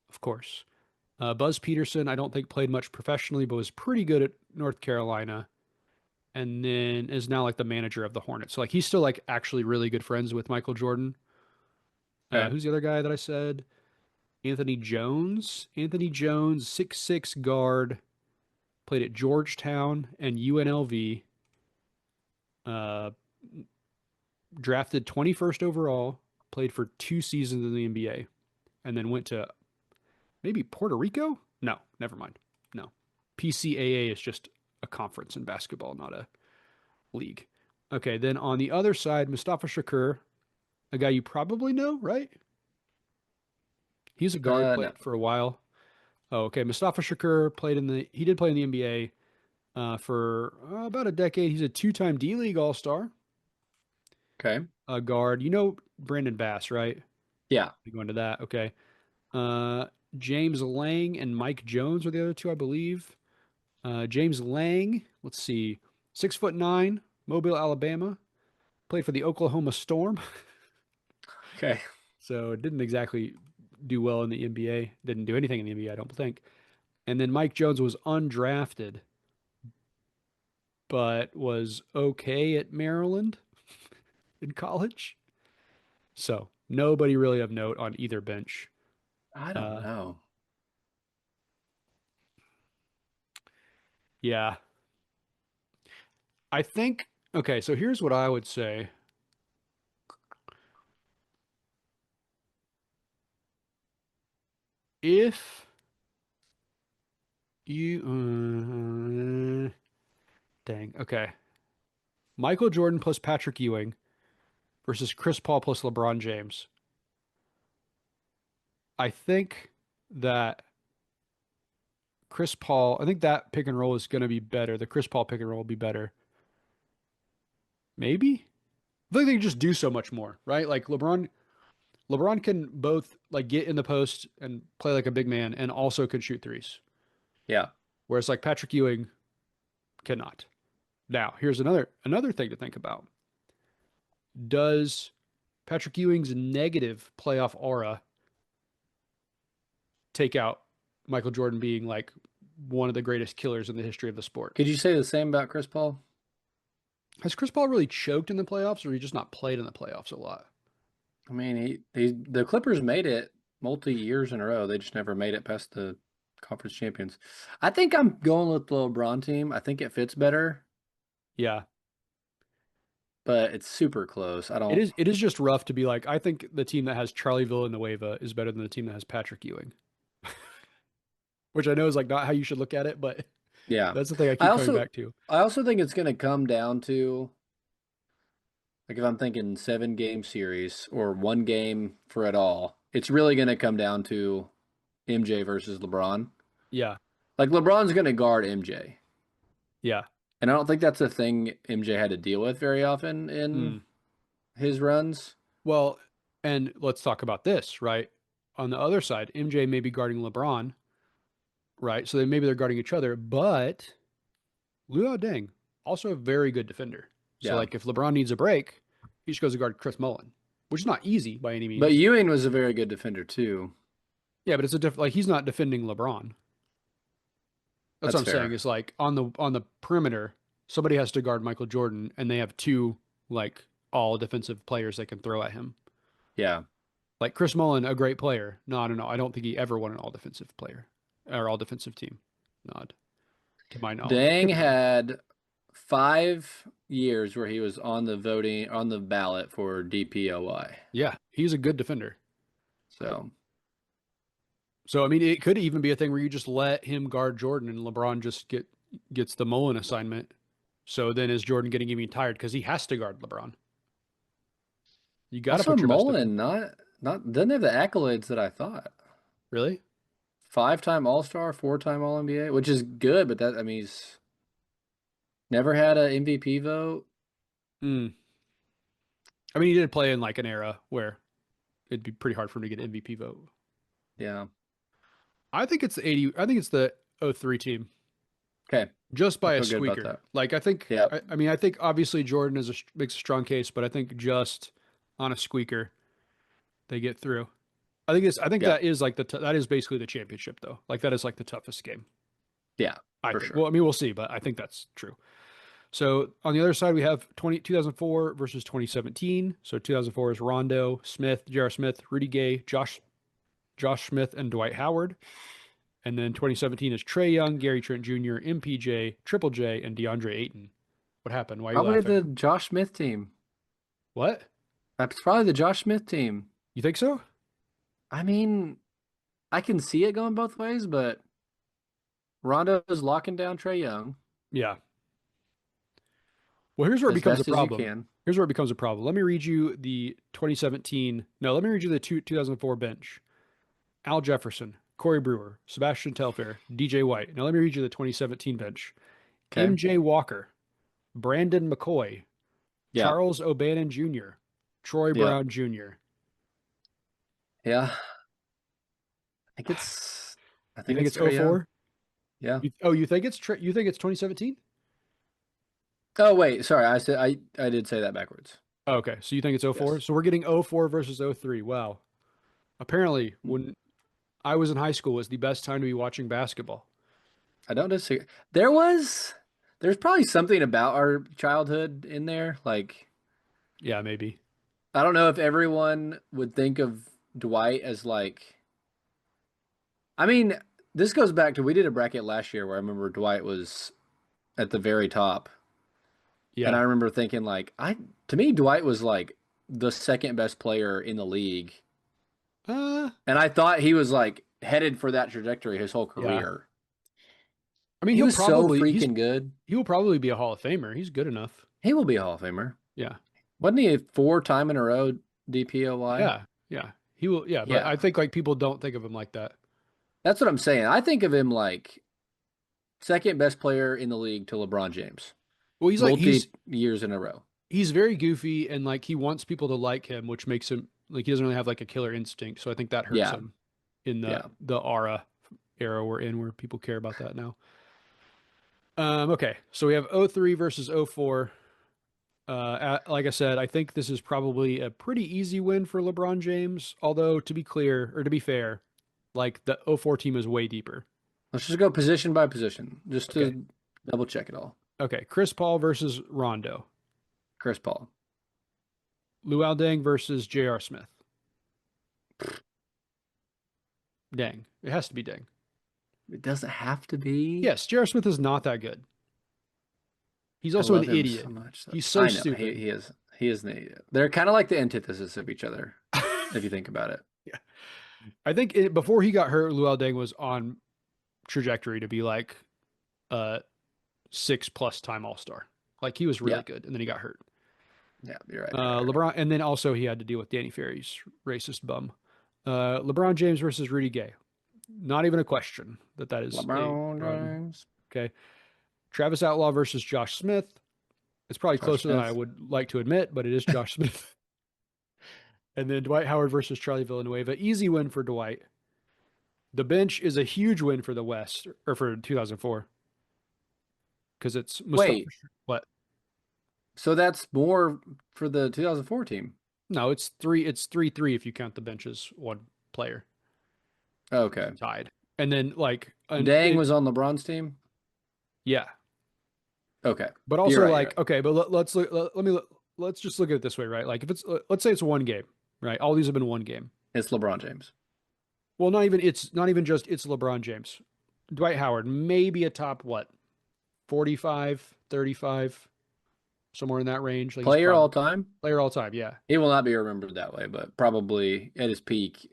of course. Buzz Peterson, I don't think played much professionally, but was pretty good at North Carolina, and then is now like the manager of the Hornets. So like he's still like actually really good friends with Michael Jordan. Okay. Who's the other guy that I said? Anthony Jones. Anthony Jones, 6'6" guard, played at Georgetown and UNLV. Uh, Drafted 21st overall, played for 2 seasons in the NBA, and then went to maybe Puerto Rico? No, never mind. No. PCAA is just a conference in basketball, not a league. Okay, then on the other side, Mustafa Shakur, a guy you probably know, right? He's a guard, No. played for a while. Oh, okay. Mustafa Shakur he did play in the NBA for about a decade. He's a two-time D-League All-Star, Okay. a guard. You know Brandon Bass, right? Yeah. We go into that. Okay. Uh, James Lang and Mike Jones were the other two, I believe. James Lang, let's see, 6'9", Mobile, Alabama. Played for the Oklahoma Storm, Okay. so didn't exactly do well in the NBA. Didn't do anything in the NBA, I don't think. And then Mike Jones was undrafted, but was okay at Maryland in college. So nobody really of note on either bench. I don't Uh, know. yeah, I think. Okay, so here's what I would say. If you, dang, okay, Michael Jordan plus Patrick Ewing versus Chris Paul plus LeBron James. I think that I think that pick and roll is going to be better. The Chris Paul pick and roll will be better. Maybe. I think they can just do so much more, right? Like LeBron can both like get in the post and play like a big man and also can shoot threes. Yeah. Whereas like Patrick Ewing cannot. Now, here's another thing to think about. Does Patrick Ewing's negative playoff aura take out Michael Jordan being like one of the greatest killers in the history of the sport? Could you say the same about Chris Paul? Has Chris Paul really choked in the playoffs, or he just not played in the playoffs a lot? I mean, the Clippers made it multi years in a row. They just never made it past the conference champions. I think I'm going with the LeBron team. I think it fits better, Yeah, but it's super close. I it don't. is. It is just rough to be like. I think the team that has Charlie Villanueva is better than the team that has Patrick Ewing, which I know is like not how you should look at it, but Yeah. that's the thing I I keep coming also back to. I also think it's going to come down to like if I'm thinking 7 game series or 1 game for it all, it's really going to come down to MJ versus LeBron. Yeah, Like LeBron's going to guard MJ. yeah. And I don't think that's a thing MJ had to deal with very often Mm. in his runs. Well, and let's talk about this, right? On the other side, MJ may be guarding LeBron, right? So maybe they're guarding each other, but Luol Deng, also a very good defender. So Yeah. like if LeBron needs a break, he just goes to guard Chris Mullen, which is not easy by any But means. Ewing was a very good defender too. Yeah, but it's a like he's not defending LeBron. That's what That's I'm saying. fair. Is like on the perimeter, somebody has to guard Michael Jordan, and they have two like all defensive players they can throw at him. Yeah. Like Chris Mullen, a great player. No, I don't know. I don't think he ever won an all defensive player or all defensive team. Not to my knowledge. Dang Could be wrong. had 5 years where he was on the voting on the ballot for DPOY. Yeah, he's a good defender. But So so I mean, it could even be a thing where you just let him guard Jordan and LeBron just gets the Mullen assignment. So then is Jordan getting even tired because he has to guard LeBron? You got to also put your best defender. Mullen not doesn't have the accolades that I thought. Really? 5-time All-Star, 4-time All-NBA, which is good, but that I mean he's never had a MVP vote. Mm. I mean, he did play in like an era where it'd be pretty hard for him to get an MVP vote. Yeah. I think it's the 80. I think it's the '03 team Okay. just I by a feel good about squeaker. that. Like I think, Yep. I mean, I think obviously Jordan makes a strong case, but I think just on a squeaker they get through. I think Yep. that is like that is basically the championship though. Like that is like the toughest game. Yeah, I for think. Well, sure. I mean, we'll see, but I think that's true. So on the other side, we have 2004 versus 2017. So 2004 is Rondo, Smith, J.R. Smith, Rudy Gay, Josh Smith, and Dwight Howard. And then 2017 is Trey Young, Gary Trent Jr., MPJ, Triple J, and DeAndre Ayton. What happened? Why are you Probably laughing? the Josh Smith team. What? That's probably the Josh Smith team. You think so? I mean, I can see it going both ways, but Rondo's locking down Trey Young Yeah. Well, here's where it as becomes a best as you problem. can. Here's where it becomes a problem. Let me read you the 2017. No, let me read you the 2004 bench. Al Jefferson, Corey Brewer, Sebastian Telfair, DJ White. Now let me read you the 2017 bench. Okay. MJ Walker, Brandon McCoy, Yeah. Charles O'Bannon Jr., Troy Yep. Brown Jr. Yeah. I think it's I You think think it's it's Trey Young. 04? Yeah. You think you think it's 2017? Oh wait, sorry. I did say that backwards. Okay, so you think it's 04? Yes. So we're getting 04 versus 03. Wow. Apparently, when I was in high school was the best time to be watching basketball. I don't disagree. There's probably something about our childhood in there. Like Yeah, maybe. I don't know if everyone would think of Dwight as like I mean, this goes back to we did a bracket last year where I remember Dwight was at the very top. And I Yeah. remember thinking like I to me Dwight was like the second best player in the league. Uh, And I thought he was like headed for that trajectory his whole yeah. career. I mean, He was so freaking good. he will probably be a Hall of Famer. He's good enough. He will be a Hall of Famer. Yeah. Wasn't he a four-time in a row DPOY? Yeah. Yeah. He will, yeah, but I Yeah. think like people don't think of him like that. That's what I'm saying. I think of him like second best player in the league to LeBron James, Well, multi years in a row. he's very goofy and like he wants people to like him, which makes him like he doesn't really have like a killer instinct. So I think that hurts Yeah. him in Yeah. the aura era we're in where people care about that now. Okay. So we have 03 versus 04. Like I said, I think this is probably a pretty easy win for LeBron James. Although to be clear or to be fair, like the 04 team is way deeper. Let's just go position by position just Okay. to double check it all. Okay. Chris Paul versus Rondo. Chris Paul. Luau Deng versus J.R. Smith. Deng. It has to be Deng. It doesn't have to be. Yes, J.R. Smith is not that good. He's I also an love him so idiot. much. He's so I know stupid. he is an idiot. They're kind of like the antithesis of each other if you think about it. Yeah. I think before he got hurt, Luau Deng was on trajectory to be like a 6+ time All Star. Like he was really Yeah, good, and then he got hurt. yeah, you're right. You're right. You're right. LeBron, and then also he had to deal with Danny Ferry's racist bum. LeBron James versus Rudy Gay. Not even a question that is a LeBron run. James, Okay. Travis Outlaw versus Josh Smith. It's probably Josh closer than I Smith. would like to admit, but it is Josh Smith. And then Dwight Howard versus Charlie Villanueva. Easy win for Dwight. The bench is a huge win for the West or for 2004 because it's Mustafa. Wait, What? so that's more for the 2004 team. No, it's three. It's 3-3 if you count the bench as one player Okay. tied. And then Dang was on LeBron's team. yeah. Okay, But you're also right. You're right. okay. But let's look. Let's just look at it this way, right? Like if it's let's say it's one game, right? All these have been one game. It's LeBron James. Well, not even it's not even just it's LeBron James. Dwight Howard, maybe a top what? 45, 35, somewhere in that range. Like he's Player probably all time. player all time. Yeah. He will not be remembered that way, but probably at his peak.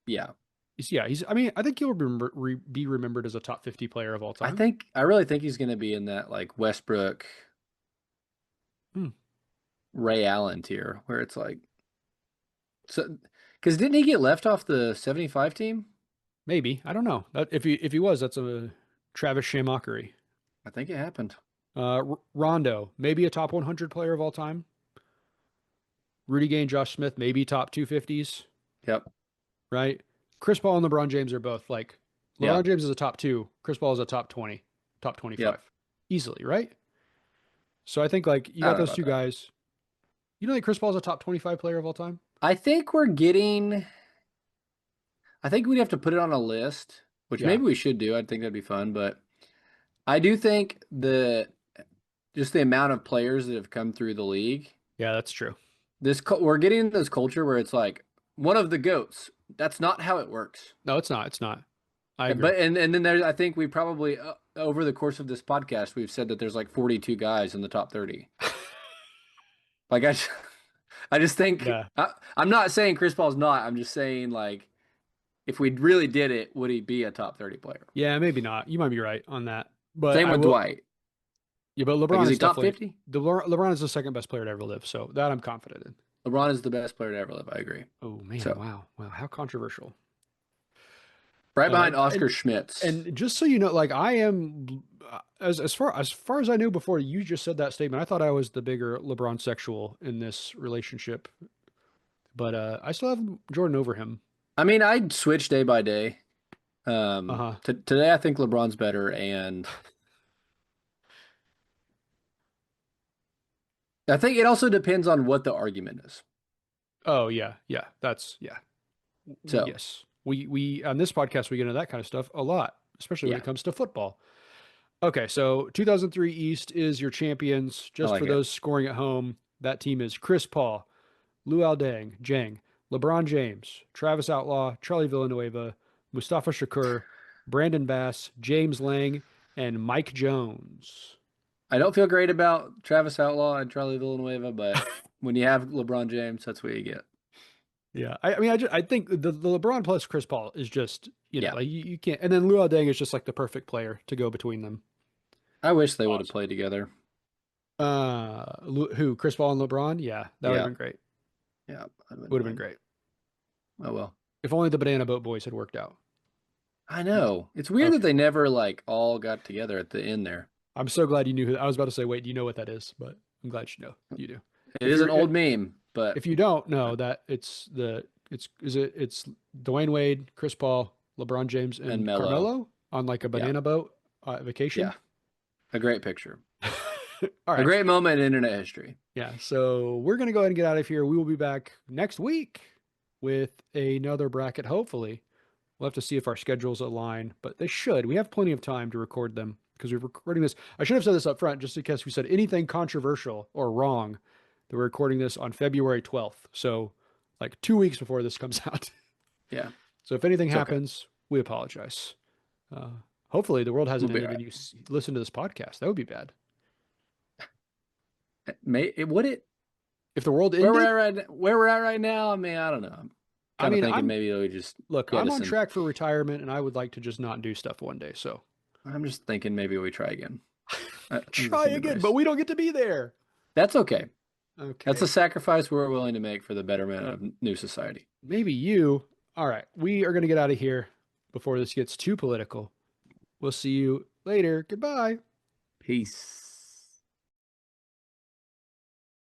Yeah, He's I mean, I think he'll be remembered as a top 50 player of all time. I really think he's going to be in that like Westbrook, Hmm. Ray Allen tier, where it's like, so because didn't he get left off the 75 team? Maybe. I don't know. If he was, that's a Travis Shamockery. I think it happened. Rondo, maybe a top 100 player of all time. Rudy Gay and Josh Smith, maybe top 250s, Yep. right? Chris Paul and LeBron James are both like Yeah. LeBron James is a top 2, Chris Paul is a top 20, top Yep. 25. Easily, right? So I think like you I got don't know those about two that. guys. You know that Chris Paul's a top 25 player of all time? I think we're getting I think we'd have to put it on a list, which Yeah. maybe we should do. I think that'd be fun, but I do think just the amount of players that have come through the league, Yeah, that's true. we're getting into this culture where it's like one of the goats. That's not how it works. No, it's not. It's not. I agree. But and then there's I think we probably over the course of this podcast we've said that there's like 42 guys in the top 30. Like I just think Yeah. I'm not saying Chris Paul's not. I'm just saying like if we really did it, would he be a top 30 player? Yeah, maybe not. You might be right on that. But Same I with will. Dwight. Yeah, but Like LeBron is he is top definitely 50? LeBron is the second best player to ever live. So that I'm confident in. LeBron is the best player to ever live. I agree. Oh man, So wow, wow, how controversial. right Uh, behind Oscar and Schmitz. and just so you know, like I am, as far as I knew before you just said that statement, I thought I was the bigger LeBron sexual in this relationship, but I still have Jordan over him. I mean, I'd switch day by day. Uh-huh. Today I think LeBron's better, and I think it also depends on what the argument is. Oh yeah, yeah, that's yeah. So Yes. We on this podcast we get into that kind of stuff a lot, especially when yeah, it comes to football. Okay, so 2003 East is your champions. I Just like for it. those scoring at home, that team is Chris Paul, Luol Deng, Jang, LeBron James, Travis Outlaw, Charlie Villanueva, Mustafa Shakur, Brandon Bass, James Lang, and Mike Jones. I don't feel great about Travis Outlaw and Charlie Villanueva, but when you have LeBron James, that's what you get. Yeah, I mean, I think the LeBron plus Chris Paul is just Yeah, like you can't, and then Luol Deng is just like the perfect player to go between them. I wish they would have Awesome. played together. Who? Chris Paul and LeBron? Yeah, that would have Yeah, been great. yeah, I'd have been Would have been fine. great Oh well. if only the Banana Boat Boys had worked out. I know. It's weird that Okay, they never like all got together at the end there. I'm so glad you knew who. I was about to say, wait, do you know what that is? But I'm glad you know. You do. It If is you're an old meme, but if you don't know that it's Dwayne Wade, Chris Paul, LeBron James, and and Mello. Carmelo on like a Yeah, banana boat vacation. yeah. A great picture. All A right. great moment in internet history. Yeah. So we're gonna go ahead and get out of here. We will be back next week with another bracket, hopefully. We'll have to see if our schedules align, but they should. We have plenty of time to record them because we're recording this. I should have said this up front just in case we said anything controversial or wrong that we're recording this on February 12th. So, like 2 weeks before this comes out. Yeah, So, if anything it's okay. happens, we apologize. Uh, hopefully, the world We'll hasn't be all ended right. and you listen to this podcast. That would be bad. Would it If the world where we're ended, at where we're at right now? I mean, I don't know. I'm I kind of mean, thinking maybe we just I'm on jettison. track for retirement and I would like to just not do stuff one day. So, I'm just thinking maybe we try again in the try human again, but race. we don't get to be there. That's okay. That's a Okay. sacrifice we're willing to make for the betterment of new society. Maybe you. All right. We are going to get out of here before this gets too political. We'll see you later. Goodbye. Peace.